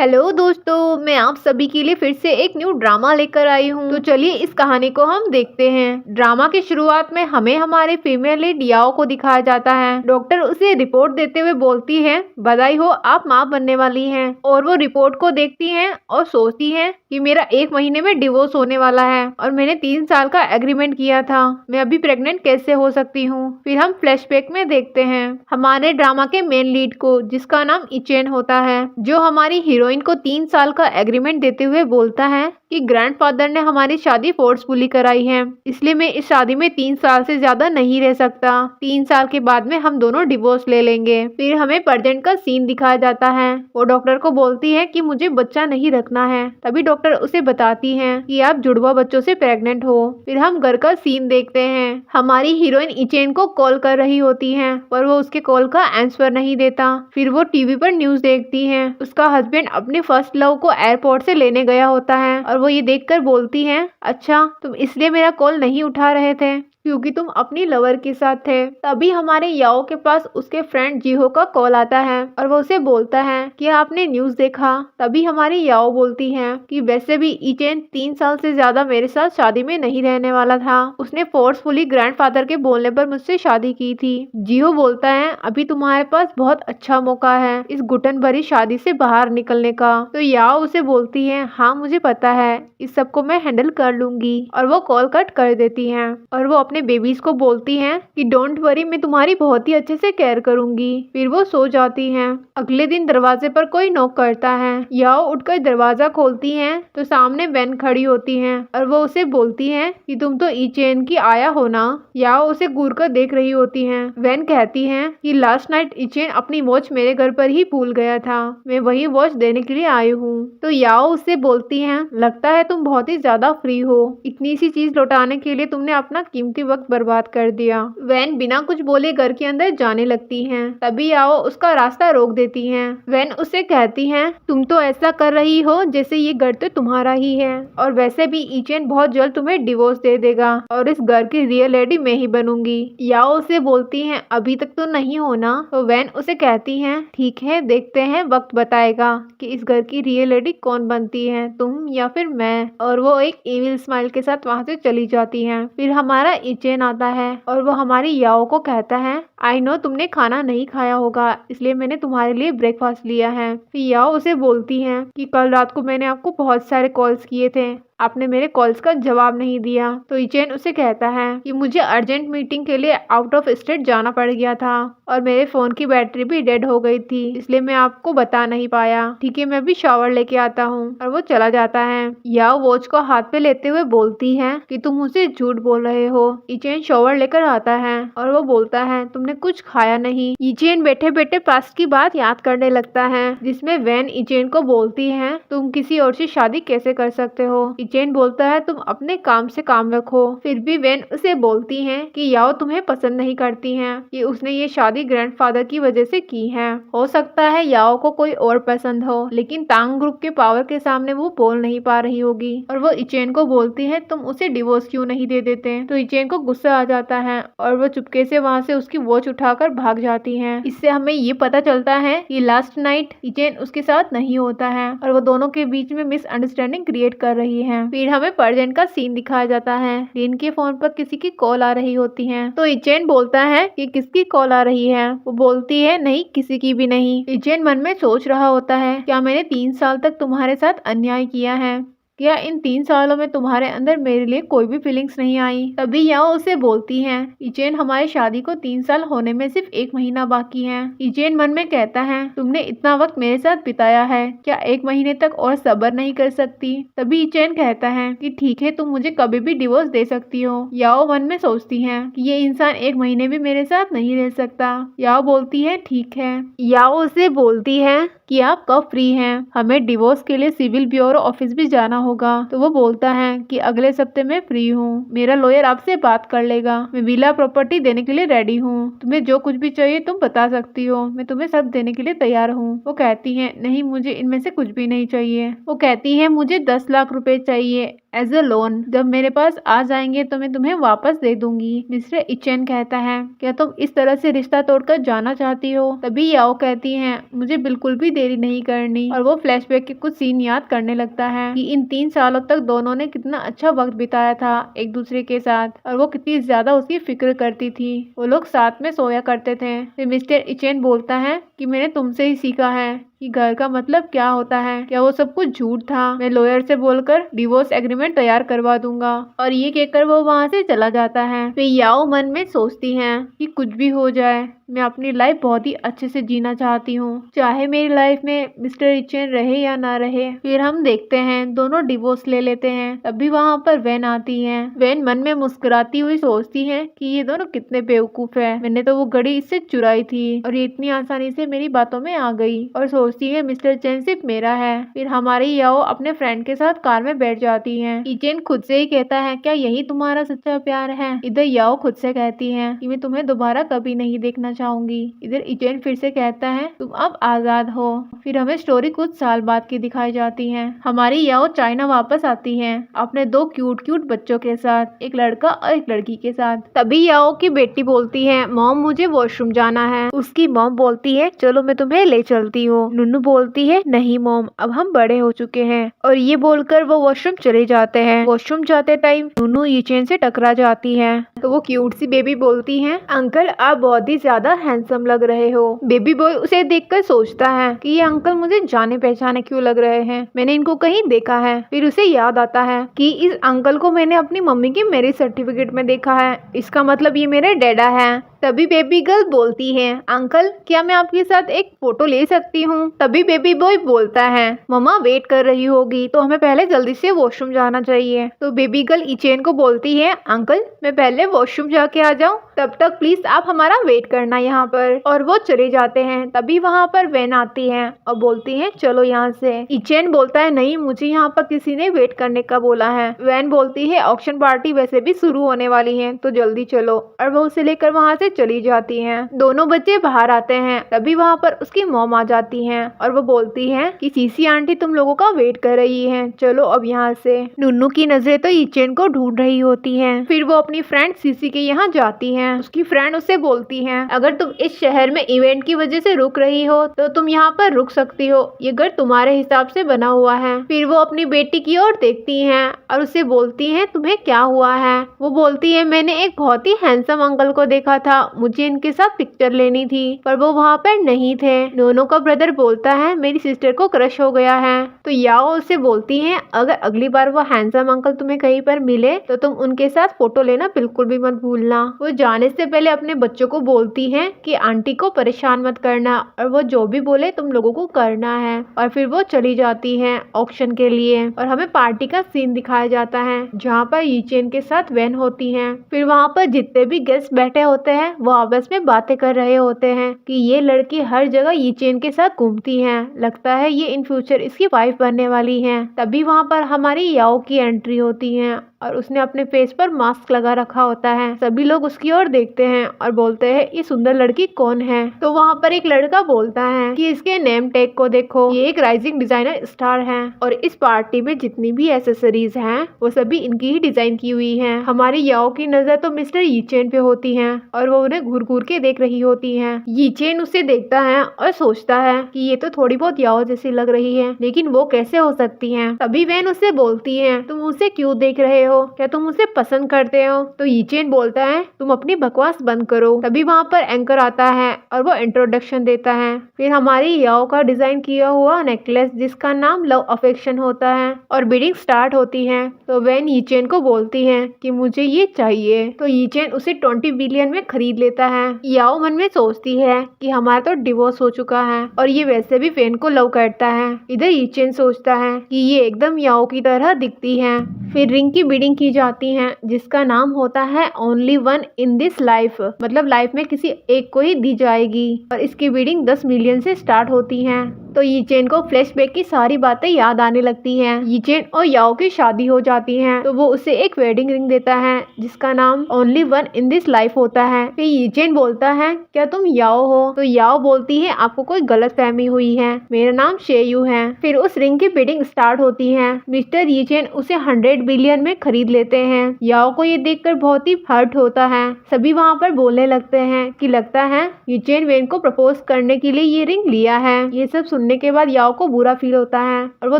Hello दोस्तों, मैं आप सभी के लिए फिर से एक न्यू ड्रामा लेकर आई हूँ। तो चलिए इस कहानी को हम देखते हैं। ड्रामा की शुरुआत में हमें हमारे फीमेल लीड याओ को दिखाया जाता है। डॉक्टर उसे रिपोर्ट देते हुए बोलती है, बधाई हो, आप माँ बनने वाली हैं। और वो रिपोर्ट को देखती है और सोचती है कि मेरा 1 महीने में डिवोर्स होने वाला है और मैंने 3 साल का एग्रीमेंट किया था, मैं अभी प्रेग्नेंट कैसे हो सकती हूँ। फिर हम फ्लैशबैक में देखते हैं हमारे ड्रामा के मेन लीड को, जिसका नाम इचेन होता है, जो हमारी हीरोइन को 3 साल का एग्रीमेंट देते हुए बोलता है कि ग्रैंडफादर ने हमारी शादी फोर्सफुली कराई है, इसलिए मैं इस शादी में 3 साल से ज्यादा नहीं रह सकता। 3 साल के बाद में हम दोनों डिवोर्स ले लेंगे। फिर हमें प्रेजेंट का सीन दिखाया जाता है। वो डॉक्टर को बोलती है कि मुझे बच्चा नहीं रखना है। तभी डॉक्टर उसे बताती है कि आप जुड़वा बच्चों से प्रेग्नेंट हो। फिर हम घर का सीन देखते हैं। हमारी हीरोइन इचेन को कॉल कर रही होती है, पर वो उसके कॉल का आंसर नहीं देता। फिर वो टीवी पर न्यूज देखती है। उसका हस्बैंड अपने फर्स्ट लव को एयरपोर्ट से लेने गया होता है और वो ये देखकर बोलती है, अच्छा तुम इसलिए मेरा कॉल नहीं उठा रहे थे क्योंकि तुम अपनी लवर के साथ थे। तभी हमारे याओ के पास उसके फ्रेंड जीहो का कॉल आता है और वो उसे बोलता है कि आपने न्यूज देखा। तभी हमारी याओ बोलती है कि वैसे भी इचेन 3 साल से ज्यादा मेरे साथ शादी में नहीं रहने वाला था, उसने फोर्सफुली ग्रैंडफादर के बोलने पर मुझसे शादी की थी। जीहो बोलता है, अभी तुम्हारे पास बहुत अच्छा मौका है इस घुटन भरी शादी से बाहर निकलने का। तो याओ उसे बोलती है, हाँ मुझे पता है, इस सब को मैं हैंडल कर लूंगी। और वो कॉल कट कर देती है और वो अपने बेबीज को बोलती हैं कि डोंट वरी, मैं तुम्हारी बहुत ही अच्छे से केयर करूंगी। फिर वो सो जाती हैं। अगले दिन दरवाजे पर कोई नॉक करता है। याओ उठकर दरवाजा खोलती हैं तो सामने वैन खड़ी होती है और वो उसे बोलती है कि तुम तो इचेन की आया हो ना। याओ उसे घूर कर देख रही होती है। वैन कहती है कि लास्ट नाइट इचेन अपनी वॉच मेरे घर पर ही भूल गया था, मैं वही वॉच देने के लिए आई हूँ। तो याओ उससे बोलती है, लगता है तुम बहुत ही ज्यादा फ्री हो, इतनी सी चीज लौटाने के लिए तुमने अपना कीमती वक्त बर्बाद कर दिया। वैन बिना कुछ बोले घर के अंदर जाने लगती हैं। तभी याओ उसका रास्ता रोक देती हैं। वैन उससे कहती हैं, तुम तो ऐसा कर रही हो जैसे ये घर तो तुम्हारा ही है, और वैसे भी इचेन बहुत जल्द तुम्हें डिवोर्स दे देगा और इस घर की रियल लेडी मैं ही बनूंगी। याओ उसे बोलती हैं, अभी तक तो नहीं होना। तो वैन उसे कहती हैं, ठीक है देखते हैं, वक्त बताएगा कि इस घर की रियल लेडी कौन बनती है, तुम या फिर मैं। और वो एक इविल स्माइल के साथ वहां से चली जाती हैं। फिर हमारा इचेन आता है और वो हमारी याओ को कहता है, आई नो तुमने खाना नहीं खाया होगा, इसलिए मैंने तुम्हारे लिए ब्रेकफास्ट लिया है। फिर याओ उसे बोलती है कि कल रात को मैंने आपको बहुत सारे कॉल्स किए थे, आपने मेरे कॉल्स का जवाब नहीं दिया। तो इचेन उसे कहता है कि मुझे अर्जेंट मीटिंग के लिए आउट ऑफ स्टेट जाना पड़ गया था और मेरे फोन की बैटरी भी डेड हो गई थी, इसलिए मैं आपको बता नहीं पाया। ठीक है, मैं भी शावर लेके आता हूँ। और वो चला जाता है। याओ वॉच को हाथ पे लेते हुए बोलती है कि तुम मुझे झूठ बोल रहे हो। इचेन शावर लेकर आता है और वो बोलता है, तुमने कुछ खाया नहीं। इचेन बैठे बैठे पास्ट की बात याद करने लगता है, जिसमें वैन इचेन को बोलती है, तुम किसी और से शादी कैसे कर सकते हो। इचेन बोलता है, तुम अपने काम से काम रखो। फिर भी वैन उसे बोलती है कि याओ तुम्हें पसंद नहीं करती है, कि उसने ये शादी ग्रैंडफादर की वजह से की है। हो सकता है याओ को कोई और पसंद हो, लेकिन तांग ग्रुप के पावर के सामने वो बोल नहीं पा रही होगी। और वो इचेन को बोलती है, तुम उसे डिवोर्स क्यों नहीं दे देते। तो इचेन को गुस्सा आ जाता है और वो चुपके से वहाँ से उसकी वॉच उठाकर भाग जाती है। इससे हमें ये पता चलता है कि लास्ट नाइट इचेन उसके साथ नहीं होता है और वो दोनों के बीच में मिसअंडरस्टैंडिंग क्रिएट कर रही है। फिर हमें प्रेजेंट का सीन दिखाया जाता है। रिन के फोन पर किसी की कॉल आ रही होती है। तो इचेन बोलता है कि किसकी कॉल आ रही है। वो बोलती है, नहीं किसी की भी नहीं। इचेन मन में सोच रहा होता है, क्या मैंने 3 साल तक तुम्हारे साथ अन्याय किया है? क्या इन 3 सालों में तुम्हारे अंदर मेरे लिए कोई भी फीलिंग्स नहीं आई? तभी याओ उसे बोलती है, इचेन हमारी शादी को 3 साल होने में सिर्फ 1 महीना बाकी है। इचेन मन में कहता है, तुमने इतना वक्त मेरे साथ बिताया है, क्या 1 महीने तक और सब्र नहीं कर सकती? तभी इचेन कहता है कि ठीक है, तुम मुझे कभी भी डिवोर्स दे सकती हो। याओ मन में सोचती है कि ये इंसान 1 महीने भी मेरे साथ नहीं रह सकता। याओ बोलती है, ठीक है। याओ उसे बोलती है कि आप कब फ्री हैं? हमें डिवोर्स के लिए सिविल ब्यूरो ऑफिस भी जाना होगा। तो वो बोलता है कि अगले हफ्ते में फ्री हूँ, मेरा लॉयर आपसे बात कर लेगा, मैं विला प्रॉपर्टी देने के लिए रेडी हूँ, तुम्हें जो कुछ भी चाहिए तुम बता सकती हो, मैं तुम्हें सब देने के लिए तैयार हूँ। वो कहती है, नहीं मुझे इनमें से कुछ भी नहीं चाहिए। वो कहती है, मुझे 10 लाख रुपए चाहिए एज अ लोन। जब मेरे पास आ जाएंगे तो मैं तुम्हें वापस दे दूंगी। मिस्टर इचेन कहता है, क्या तुम इस तरह से रिश्ता तोड़कर जाना चाहती हो? तभी याओ कहती है, मुझे बिल्कुल भी देरी नहीं करनी। और वो फ्लैशबैक के कुछ सीन याद करने लगता है कि इन 3 सालों तक दोनों ने कितना अच्छा वक्त बिताया था एक दूसरे के साथ, और वो कितनी ज्यादा उसकी फिक्र करती थी। वो लोग साथ में सोया करते थे। फिर मिस्टर इचेन बोलता है कि मैंने तुमसे ही सीखा है कि घर का मतलब क्या होता है। क्या वो सब कुछ झूठ था? मैं लॉयर से बोलकर डिवोर्स एग्रीमेंट तैयार करवा दूंगा। और ये कहकर वो वहाँ से चला जाता है। फिर याओ मन में सोचती है कि कुछ भी हो जाए, मैं अपनी लाइफ बहुत ही अच्छे से जीना चाहती हूँ, चाहे मेरी लाइफ में मिस्टर इचेन रहे या ना रहे। फिर हम देखते हैं दोनों डिवोर्स ले लेते हैं। तभी वहाँ पर वैन आती है। वैन मन में मुस्कुराती हुई सोचती है कि ये दोनों कितने बेवकूफ है, मैंने तो वो घड़ी इससे चुराई थी और ये इतनी आसानी से मेरी बातों में आ गई। और सोचती है मिस्टर चेन सिर्फ मेरा है। फिर हमारी याओ अपने फ्रेंड के साथ कार में बैठ जाती है। इचेन खुद से ही कहता है, क्या यही तुम्हारा सच्चा प्यार है? इधर याओ खुद से कहती है कि मैं तुम्हें दोबारा कभी नहीं देखना चाहूंगी। इधर इचेन फिर से कहता है, तुम अब आजाद हो। फिर हमें स्टोरी कुछ साल बाद की दिखाई जाती है। हमारी याओ चाइना वापस आती है अपने 2 क्यूट क्यूट बच्चों के साथ, एक लड़का और एक लड़की के साथ। तभी याओ की बेटी बोलती है, मॉम मुझे वॉशरूम जाना है। उसकी मॉम बोलती है, चलो मैं तुम्हें ले चलती हूँ। नुन्नू बोलती है, नहीं मॉम अब हम बड़े हो चुके हैं। और ये बोलकर वो वॉशरूम चले जाते हैं। वॉशरूम जाते टाइम नुन्नू इचेन से टकरा जाती है। तो वो क्यूट सी बेबी बोलती है, अंकल आप बहुत ही ज्यादा हैंडसम लग रहे हो। बेबी बॉय उसे देखकर सोचता है कि ये अंकल मुझे जाने पहचाने क्यों लग रहे हैं, मैंने इनको कहीं देखा है। फिर उसे याद आता है कि इस अंकल को मैंने अपनी मम्मी की मैरिज सर्टिफिकेट में देखा है, इसका मतलब ये मेरे डैडा है। तभी बेबी गर्ल बोलती है, अंकल क्या मैं आपके साथ एक फोटो ले सकती हूँ? तभी बेबी बॉय बोलता है, मम्मा वेट कर रही होगी तो हमें पहले जल्दी से वॉशरूम जाना चाहिए। तो बेबी गर्ल इचेन को बोलती है, अंकल मैं पहले वॉशरूम जाके आ जाऊँ, तब तक प्लीज आप हमारा वेट करना यहाँ पर। और वो चले जाते हैं। तभी वहाँ पर वैन आती है और बोलती है, चलो यहाँ से। इचेन बोलता है, नहीं मुझे यहाँ पर किसी ने वेट करने का बोला है। वैन बोलती है, ऑक्शन पार्टी वैसे भी शुरू होने वाली है तो जल्दी चलो। और वो उसे लेकर वहाँ से चली जाती हैं। दोनों बच्चे बाहर आते हैं। तभी वहाँ पर उसकी मॉम आ जाती हैं और वो बोलती है कि सीसी आंटी तुम लोगों का वेट कर रही है, चलो अब यहाँ से। नुन्नू की नजरें तो इचेन को ढूंढ रही होती हैं। फिर वो अपनी फ्रेंड सीसी के यहाँ जाती है। उसकी फ्रेंड उससे बोलती है, अगर तुम इस शहर में इवेंट की वजह से रुक रही हो तो तुम यहाँ पर रुक सकती हो, ये घर तुम्हारे हिसाब से बना हुआ है। फिर वो अपनी बेटी की ओर देखती है और उससे बोलती है, तुम्हें क्या हुआ है? वो बोलती है, मैंने एक बहुत ही हैंडसम अंकल को देखा था, मुझे इनके साथ पिक्चर लेनी थी पर वो वहाँ पर नहीं थे। दोनों का ब्रदर बोलता है, मेरी सिस्टर को क्रश हो गया है। तो याओ उससे बोलती है, अगर अगली बार वो हैंडसम अंकल तुम्हें कहीं पर मिले तो तुम उनके साथ फोटो लेना बिल्कुल भी मत भूलना। वो जाने से पहले अपने बच्चों को बोलती है कि आंटी को परेशान मत करना और वो जो भी बोले तुम लोगों को करना है। और फिर वो चली जाती है ऑक्शन के लिए। और हमें पार्टी का सीन दिखाया जाता है जहाँ पर इचेन के साथ वैन होती है। फिर वहाँ पर जितने भी गेस्ट बैठे होते हैं वो आपस में बातें कर रहे होते हैं कि ये लड़की हर जगह इचेन के साथ घूमती है, लगता है ये इन फ्यूचर इसकी वाइफ बनने वाली है। तभी वहाँ पर हमारी याओ की एंट्री होती है और उसने अपने फेस पर मास्क लगा रखा होता है। सभी लोग उसकी ओर देखते हैं और बोलते हैं, ये सुंदर लड़की कौन है? तो वहाँ पर एक लड़का बोलता है कि इसके नेम टैग को देखो, ये एक राइजिंग डिजाइनर स्टार है और इस पार्टी में जितनी भी एसेसरीज हैं वो सभी इनकी ही डिजाइन की हुई हैं। हमारी याओ की नजर तो मिस्टर यीचेन पे होती है और वो उन्हें घूर घूर के देख रही होती है। यीचेन उसे देखता है और सोचता है कि ये तो थोड़ी बहुत याओ जैसी लग रही है, लेकिन वो कैसे हो सकती है? तभी वैन उससे बोलती है, तुम उसे क्यों देख रहे हो? क्या तुम उसे पसंद करते हो? तो यीचेन बोलता है, तुम अपनी बकवास बंद करो। तभी वहाँ पर एंकर आता है और वो इंट्रोडक्शन देता है। फिर हमारी याओ का डिजाइन किया हुआ नेकलेस जिसका नाम लव अफेक्शन होता है और बिडिंग स्टार्ट होती है। तो वैन यीचेन को बोलती है कि मुझे ये चाहिए। तो यीचेन उसे 20 बिलियन में खरीद लेता है। याओ मन में सोचती है कि हमारा तो डिवोर्स हो चुका है और ये वैसे भी वैन को लव करता है। इधर यीचेन सोचता है कि ये एकदम याओ की तरह दिखती है। फिर रिंग की बिडिंग की जाती है जिसका नाम होता है only one in this life, मतलब लाइफ में किसी एक को ही दी जाएगी और इसकी बिडिंग 10 मिलियन से स्टार्ट होती है। तो यीचेन को फ्लैशबैक की सारी बातें याद आने लगती हैं। यीचेन और याओ की शादी हो जाती है तो वो उसे एक वेडिंग रिंग देता है जिसका नाम only one in this life होता है। फिर यीचेन बोलता है क्या तुम याओ हो? तो याओ बोलती है आपको कोई गलतफहमी हुई है, मेरा नाम शेयू है। फिर उस रिंग की बिडिंग स्टार्ट होती है। मिस्टर यीचेन उसे 100 बिलियन में खरीद लेते हैं। याओ को ये देखकर बहुत ही हर्ट होता है। सभी वहाँ पर बोलने लगते हैं कि लगता है यीचेन वेन को प्रपोज करने के लिए ये रिंग लिया है। ये सब सुनने के बाद याओ को बुरा फील होता है और वो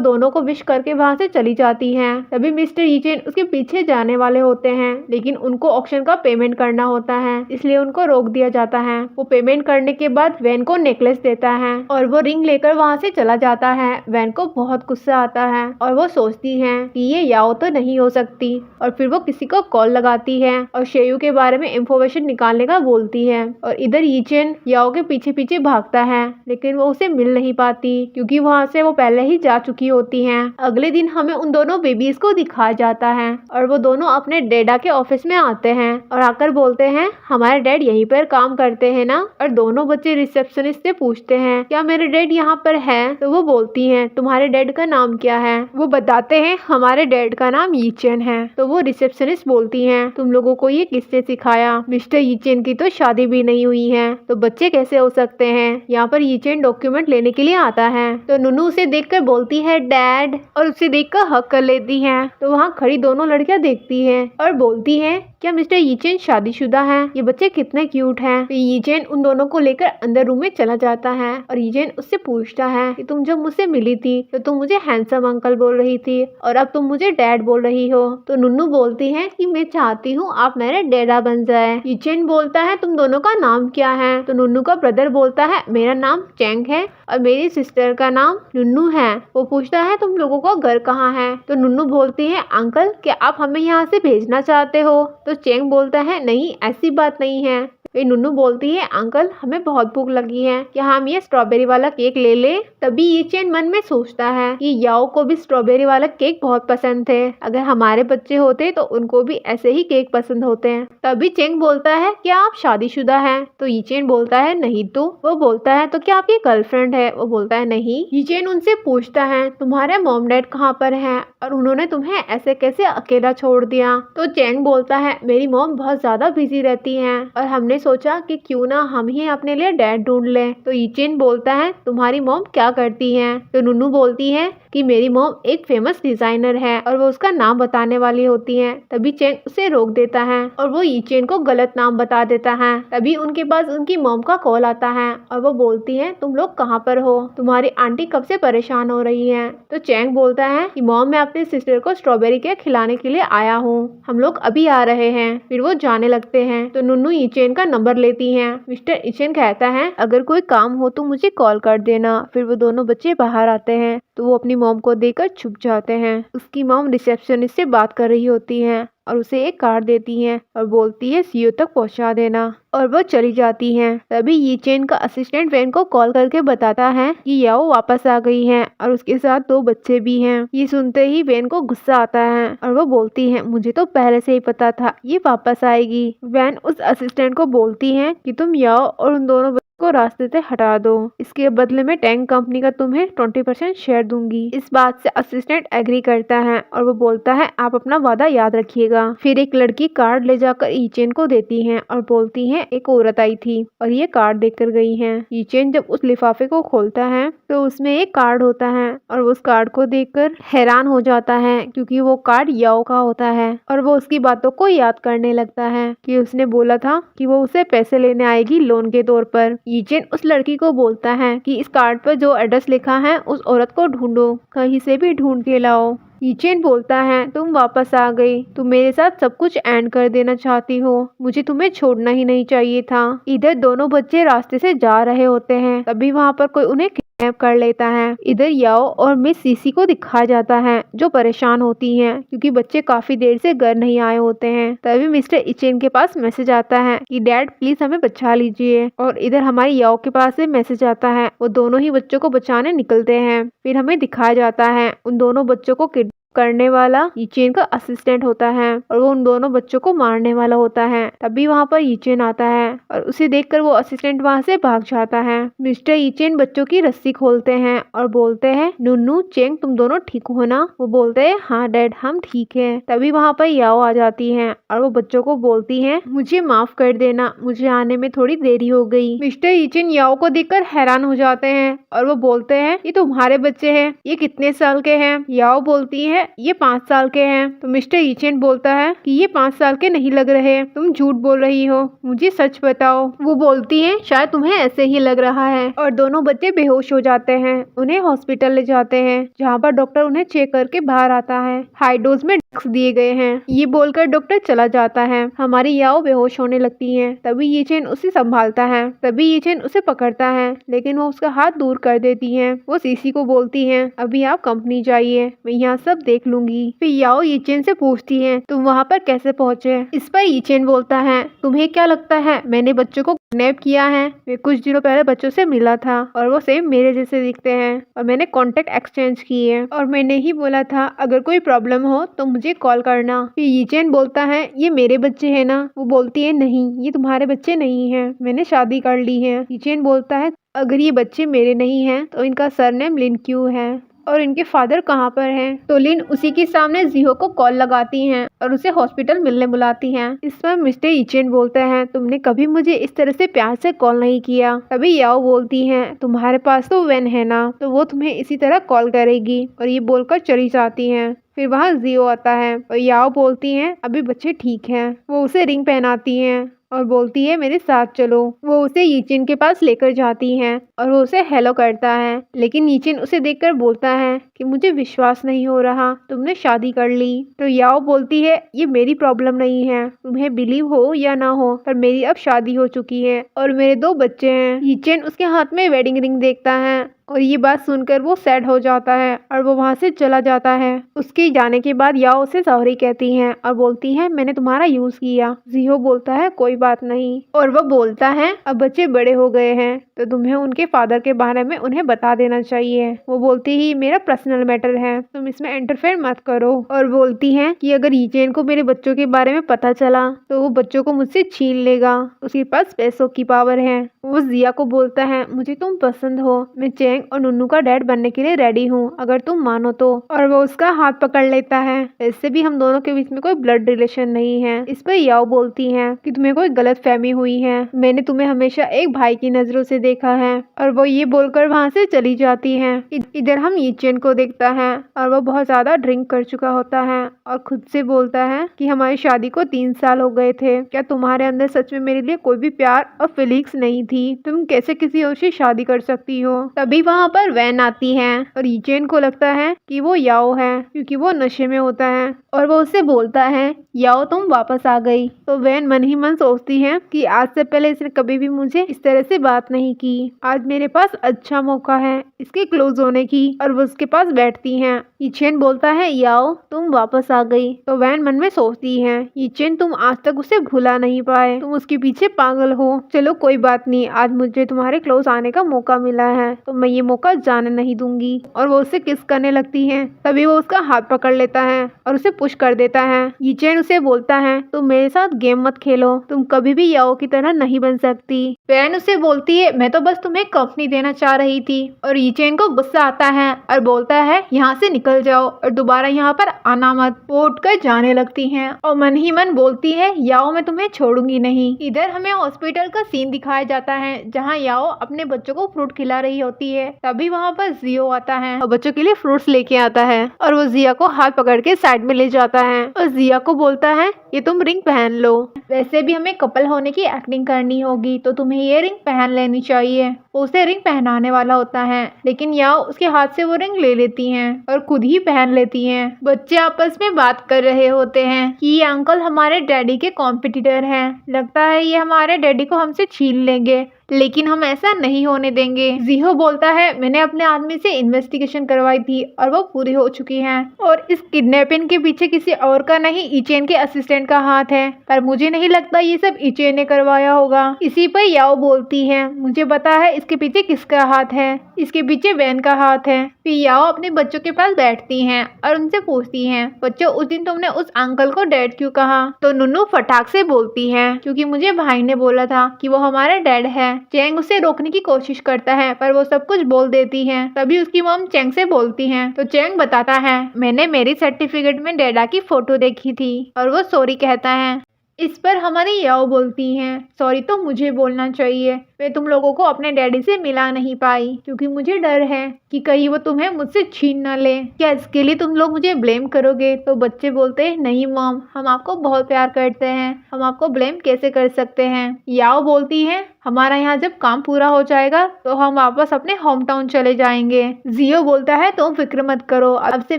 दोनों को विश करके वहाँ से चली जाती है। तभी मिस्टर यीचेन उसके पीछे जाने वाले होते हैं, लेकिन उनको ऑक्शन का पेमेंट करना होता है, इसलिए उनको रोक दिया जाता है। वो पेमेंट करने के बाद वैन को नेकलेस देता है और वो रिंग लेकर वहाँ से चला जाता है। वैन को बहुत गुस्सा आता है और वो सोचती है कि ये याओ तो नहीं हो सकती, और फिर वो किसी को कॉल लगाती है और शेयू के बारे में इंफॉर्मेशन निकालने का बोलती है। और इधर यीचेन याओ के पीछे पीछे भागता है, लेकिन वो उसे मिल नहीं पाती क्योंकि वहाँ से वो पहले ही जा चुकी होती है। अगले दिन हमें उन दोनों बेबीज को दिखाया जाता है और वो दोनों अपने डैडा के ऑफिस में आते हैं और आकर बोलते हैं हमारे डैड यहीं पर काम करते हैं ना। और दोनों बच्चे रिसेप्शनिस्ट से पूछते हैं क्या मेरे डैड यहाँ पर है? तो वो बोलती हैं तुम्हारे डैड का नाम क्या है? वो बताते हैं हमारे डैड का नाम यीचेन है। तो वो रिसेप्शनिस्ट बोलती हैं तुम लोगों को ये किसने सिखाया? मिस्टर यीचेन की तो शादी भी नहीं हुई है, तो बच्चे कैसे हो सकते हैं? यहाँ पर यीचेन डॉक्यूमेंट लेने के लिए आता है तो नुनू उसे देखकर बोलती है डैड, और उसे देखकर हक कर लेती है। तो वहाँ खड़ी दोनों लड़कियां देखती है और बोलती है क्या मिस्टर यीचेन शादीशुदा है? ये बच्चे कितने क्यूट हैं। फिर यीचेन उन दोनों को लेकर अंदर रूम में चला जाता है और यीचेन उससे पूछता है कि तुम जब मुझसे मिली थी तो तुम मुझे हैंडसम अंकल बोल रही थी और अब तुम मुझे डैड बोल रही हो। तो नुन्नू बोलती है कि मैं चाहती हूँ आप मेरे डैडा बन जाए। यीचेन बोलता है तुम दोनों का नाम क्या है? तो नुन्नू का ब्रदर बोलता है मेरा नाम चेंग है और मेरी सिस्टर का नाम नुन्नू है। वो पूछता है तुम लोगों का घर कहाँ है? तो नुन्नू बोलती है अंकल क्या आप हमें यहाँ से भेजना चाहते हो? तो चेंग बोलता है नहीं ऐसी बात नहीं है। फिर नुन्नू बोलती है अंकल हमें बहुत भूख लगी है, क्या हम ये स्ट्रॉबेरी वाला केक ले ले? तभी यीचेन मन में सोचता है कि याओ को भी स्ट्रॉबेरी वाला केक बहुत पसंद थे, अगर हमारे बच्चे होते तो उनको भी ऐसे ही केक पसंद होते हैं। तभी चेंग बोलता है क्या आप शादीशुदा हैं? तो यीचेन बोलता है नहीं। तो वो बोलता है तो क्या आपकी गर्लफ्रेंड है? वो बोलता है नहीं। यीचेन उनसे पूछता है तुम्हारे मॉम डैड कहाँ पर है और उन्होंने तुम्हें ऐसे कैसे अकेला छोड़ दिया? तो चेंग बोलता है मेरी मॉम बहुत ज्यादा बिजी रहती है और हमने सोचा कि क्यों ना हम ही अपने लिए डैड ढूंढ लें। तो यीचेन बोलता है तुम्हारी मॉम क्या करती है? तो नुनू बोलती है कि मेरी मॉम एक फेमस डिजाइनर है और वो उसका नाम बताने वाली होती है। तभी चेंग उसे रोक देता है और वो यीचेन को गलत नाम बता देता है। तभी उनके पास उनकी मॉम का कॉल आता है और वो बोलती है तुम लोग कहाँ पर हो? तुम्हारी आंटी कब से परेशान हो रही है? तो चेंग बोलता है कि मॉम मैं अपने सिस्टर को स्ट्रॉबेरी केक खिलाने के लिए आया हूँ, हम लोग अभी आ रहे हैं। फिर वो जाने लगते हैं। तो नुन्नू यीचेन का नंबर लेती है। मिस्टर यीचेन कहता है अगर कोई काम हो तो मुझे कॉल कर देना। फिर वो दोनों बच्चे बाहर आते हैं तो वो अपनी मॉम को देखकर छुप जाते हैं। उसकी मॉम रिसेप्शनिस्ट से बात कर रही होती है और उसे एक कार्ड देती है और बोलती है सीओ तक पहुंचा देना, और वो चली जाती है। तभी यीचेन का असिस्टेंट वैन को कॉल करके बताता है कि याओ वापस आ गई है और उसके साथ 2 बच्चे भी हैं। ये सुनते ही वैन को गुस्सा आता है और वो बोलती है मुझे तो पहले से ही पता था ये वापस आएगी। वैन उस असिस्टेंट को बोलती है कि तुम याओ और उन दोनों को रास्ते से हटा दो, इसके बदले में टैंक कंपनी का तुम्हें 20% शेयर दूंगी। इस बात से असिस्टेंट एग्री करता है और वो बोलता है आप अपना वादा याद रखिएगा। फिर एक लड़की कार्ड ले जाकर यीचेन को देती है और बोलती है एक औरत आई थी और ये कार्ड देकर गई है। यीचेन जब उस लिफाफे को खोलता है तो उसमें एक कार्ड होता है और वो उस कार्ड को देखकर हैरान हो जाता है क्योंकि वो कार्ड याओ का होता है और वो उसकी बातों को याद करने लगता है कि उसने बोला था कि वो उसे पैसे लेने आएगी लोन के तौर पर। यीचेन उस लड़की को बोलता है कि इस कार्ड पर जो एड्रेस लिखा है उस औरत को ढूंढो, कहीं से भी ढूंढ के लाओ। यीचेन बोलता है तुम वापस आ गई, तुम मेरे साथ सब कुछ एंड कर देना चाहती हो, मुझे तुम्हें छोड़ना ही नहीं चाहिए था। इधर दोनों बच्चे रास्ते से जा रहे होते हैं तभी वहाँ पर कोई उन्हें किडनैप कर लेता है। इधर याओ और मिस सीसी को दिखाया जाता है जो परेशान होती हैं क्योंकि बच्चे काफी देर से घर नहीं आए होते हैं। तभी मिस्टर यीचेन के पास मैसेज आता है कि डैड प्लीज हमें बचा लीजिए, और इधर हमारी याओ के पास से मैसेज आता है। वो दोनों ही बच्चों को बचाने निकलते हैं। फिर हमें दिखाया जाता है उन दोनों बच्चों को करने वाला यीचेन का असिस्टेंट होता है और वो उन दोनों बच्चों को मारने वाला होता है। तभी वहाँ पर यीचेन आता है और उसे देखकर वो असिस्टेंट वहाँ से भाग जाता है। मिस्टर यीचेन बच्चों की रस्सी खोलते हैं और बोलते हैं, नुन्नू चेंग तुम दोनों ठीक हो ना? वो बोलते हैं, हाँ डैड हम ठीक है। तभी वहाँ पर याओ आ जाती है और वो बच्चों को बोलती है, मुझे माफ कर देना, मुझे आने में थोड़ी देरी हो गई। मिस्टर यीचेन याओ को देखकर हैरान हो जाते हैं और वो बोलते हैं, ये तुम्हारे बच्चे हैं, ये कितने साल के हैं? याओ बोलती है, ये 5 साल के हैं। तो मिस्टर यीचेन बोलता है कि ये 5 साल के नहीं लग रहे, तुम झूठ बोल रही हो, मुझे सच बताओ। वो बोलती है, शायद तुम्हें ऐसे ही लग रहा है। और दोनों बच्चे बेहोश हो जाते हैं। उन्हें हॉस्पिटल ले जाते हैं जहाँ पर डॉक्टर उन्हें चेक करके बाहर आता है। हाई डोज में ड्रग्स दिए गए हैं। ये बोलकर डॉक्टर चला जाता है। हमारी याओ बेहोश होने लगती है। तभी यीचेन उसे संभालता है। तभी यीचेन उसे पकड़ता है लेकिन वो उसका हाथ दूर कर देती है। वो सीसी को बोलती है, अभी आप कंपनी जाइए, मैं यहाँ सब देख लूंगी। फिर याओ यीचेन से पूछती है, तुम वहाँ पर कैसे पहुँचे? इस पर यीचेन बोलता है, तुम्हें क्या लगता है मैंने बच्चों को किडनैप किया है? मैं कुछ दिनों पहले बच्चों से मिला था और वो सेम मेरे जैसे दिखते हैं और मैंने कांटेक्ट एक्सचेंज किए और मैंने ही बोला था अगर कोई प्रॉब्लम हो तो मुझे कॉल करना। फिर यीचेन बोलता है, ये मेरे बच्चे हैं ना? वो बोलती है, नहीं ये तुम्हारे बच्चे नहीं हैं, मैंने शादी कर ली है। यीचेन बोलता है, अगर ये बच्चे मेरे नहीं हैं तो इनका सरनेम लिन क्यों है और इनके फादर कहाँ पर हैं? तो लिन उसी के सामने जिहो को कॉल लगाती हैं और उसे हॉस्पिटल मिलने बुलाती हैं। इस पर मिस्टर यीचेन बोलते हैं, तुमने कभी मुझे इस तरह से प्यार से कॉल नहीं किया। तभी याओ बोलती है, तुम्हारे पास तो वैन है ना, तो वो तुम्हें इसी तरह कॉल करेगी। और ये बोलकर चली जाती हैं। फिर वहाँ जियो आता है और याओ बोलती हैं, अभी बच्चे ठीक हैं। वो उसे रिंग पहनाती हैं और बोलती है, मेरे साथ चलो। वो उसे यीचेन के पास लेकर जाती हैं और वो उसे हेलो करता है लेकिन यीचेन उसे देखकर बोलता है कि मुझे विश्वास नहीं हो रहा, तुमने शादी कर ली। तो याओ बोलती है, ये मेरी प्रॉब्लम नहीं है, तुम्हें बिलीव हो या ना हो, पर मेरी अब शादी हो चुकी है और मेरे 2 बच्चे हैं। यीचेन उसके हाथ में वेडिंग रिंग देखता है और ये बात सुनकर वो सैड हो जाता है और वो वहाँ से चला जाता है। उसके जाने के बाद याओ उसे सॉरी कहती हैं और बोलती है, मैंने तुम्हारा यूज किया। जिहो बोलता है, कोई बात नहीं। और वो बोलता है, अब बच्चे बड़े हो गए हैं तो तुम्हें उनके फादर के बारे में उन्हें बता देना चाहिए। वो बोलती ही, मेरा पर्सनल मैटर है, तुम इसमें इंटरफेयर मत करो। और बोलती है कि अगर यीचेन को मेरे बच्चों के बारे में पता चला तो वो बच्चों को मुझसे छीन लेगा, उसके पास पैसों की पावर है। वो जिया को बोलता है, मुझे तुम पसंद हो, मैं चेंग और नुन्नू का डैड बनने के लिए रेडी हूँ, अगर तुम मानो तो। और वो उसका हाथ पकड़ लेता है। इससे भी हम दोनों के बीच में कोई ब्लड रिलेशन नहीं है। इस पर याओ बोलती है कि तुम्हें कोई गलत फहमी हुई है, मैंने तुम्हें हमेशा एक भाई की नजरों से देखा है। और वो ये बोलकर वहाँ से चली जाती है। इधर हम यीचेन को देखता है और वो बहुत ज्यादा ड्रिंक कर चुका होता है और खुद से बोलता है कि हमारी शादी को 3 साल हो गए थे, क्या तुम्हारे अंदर सच में मेरे लिए कोई भी प्यार और फीलिंग्स नहीं थी? तुम कैसे किसी और से शादी कर सकती हो? तभी वहाँ पर वैन आती है और यीचेन को लगता है कि वो याओ है क्योंकि वो नशे में होता है और वो उससे बोलता है, याओ तुम वापस आ गई। तो वैन मन ही मन सोचती है कि आज से पहले इसने कभी भी मुझे इस तरह से बात नहीं की, आज मेरे पास अच्छा मौका है इसके क्लोज होने की। और वो उसके पास बैठती है। यीचेन बोलता है, याओ तुम वापस आ गई। तो वैन मन में सोचती है, यीचेन तुम आज तक उसे भुला नहीं पाए, तुम उसके पीछे पागल हो। चलो कोई बात नहीं, आज मुझे तुम्हारे क्लोज आने का मौका मिला है तो मैं ये मौका जाने नहीं दूंगी। और वो उससे किस करने लगती है। तभी वो उसका हाथ पकड़ लेता है और उसे पुश कर देता है। यीचेन उसे बोलता है, तुम मेरे साथ गेम मत खेलो, तुम कभी भी याओ की तरह नहीं बन सकती। वैन उसे बोलती है, मैं तो बस तुम्हें कंपनी देना चाह रही थी। और यीचेन को गुस्सा आता है और बोलता है, यहाँ से निकल जाओ और दोबारा यहाँ पर आना मत। वो उठकर जाने लगती है और मन ही मन बोलती है, याओ मैं तुम्हें छोड़ूंगी नहीं। इधर हमें हॉस्पिटल का सीन दिखाया जाता है जहाँ याओ अपने बच्चों को फ्रूट खिला रही होती है। तभी वहाँ पर जियो आता है और बच्चों के लिए फ्रूट्स लेके आता है और वो जिया को हाथ पकड़ के साइड में ले जाता है और जिया को बोलता है, ये तुम रिंग पहन लो, वैसे भी हमें कपल होने की एक्टिंग करनी होगी तो तुम्हें ये रिंग पहन लेनी चाहिए। वो उसे रिंग पहनाने वाला होता है लेकिन याओ उसके हाथ से वो रिंग ले लेती हैं और खुद ही पहन लेती हैं। बच्चे आपस में बात कर रहे होते हैं कि ये अंकल हमारे डैडी के कॉम्पिटिटर हैं, लगता है ये हमारे डैडी को हमसे छीन लेंगे। लेकिन हम ऐसा नहीं होने देंगे। जिहो बोलता है मैंने अपने आदमी से इन्वेस्टिगेशन करवाई थी और वो पूरी हो चुकी है और इस किडनैपिंग के पीछे किसी और का नहीं इचेन के असिस्टेंट का हाथ है, पर मुझे नहीं लगता ये सब इचेन ने करवाया होगा। इसी पर याओ बोलती है मुझे पता है इसके पीछे किसका हाथ है, इसके पीछे वैन का हाथ है। फिर याओ अपने बच्चों के पास बैठती हैं और उनसे पूछती हैं बच्चों उस दिन तुमने उस अंकल को डैड क्यों कहा? तो नुनू फटाक से बोलती है क्योंकि मुझे भाई ने बोला था कि वो हमारा डैड है। चैंग उसे रोकने की कोशिश करता है पर वो सब कुछ बोल देती है। तभी उसकी मॉम चैंग से बोलती है तो चैंग बताता है मैंने मेरी सर्टिफिकेट में डैडा की फोटो देखी थी और वो सॉरी कहता है। इस पर हमारी याओ बोलती हैं सॉरी तो मुझे बोलना चाहिए, मैं तुम लोगों को अपने डैडी से मिला नहीं पाई क्योंकि मुझे डर है कि कहीं वो तुम्हें मुझसे छीन न ले। क्या इसके लिए तुम लोग मुझे ब्लेम करोगे? तो बच्चे बोलते हैं नहीं मॉम, हम आपको बहुत प्यार करते हैं, हम आपको ब्लेम कैसे कर सकते हैं। याओ बोलती है हमारा यहाँ जब काम पूरा हो जाएगा तो हम वापस अपने होम टाउन चले जाएंगे। जियो बोलता है तुम फिक्र मत करो, अब से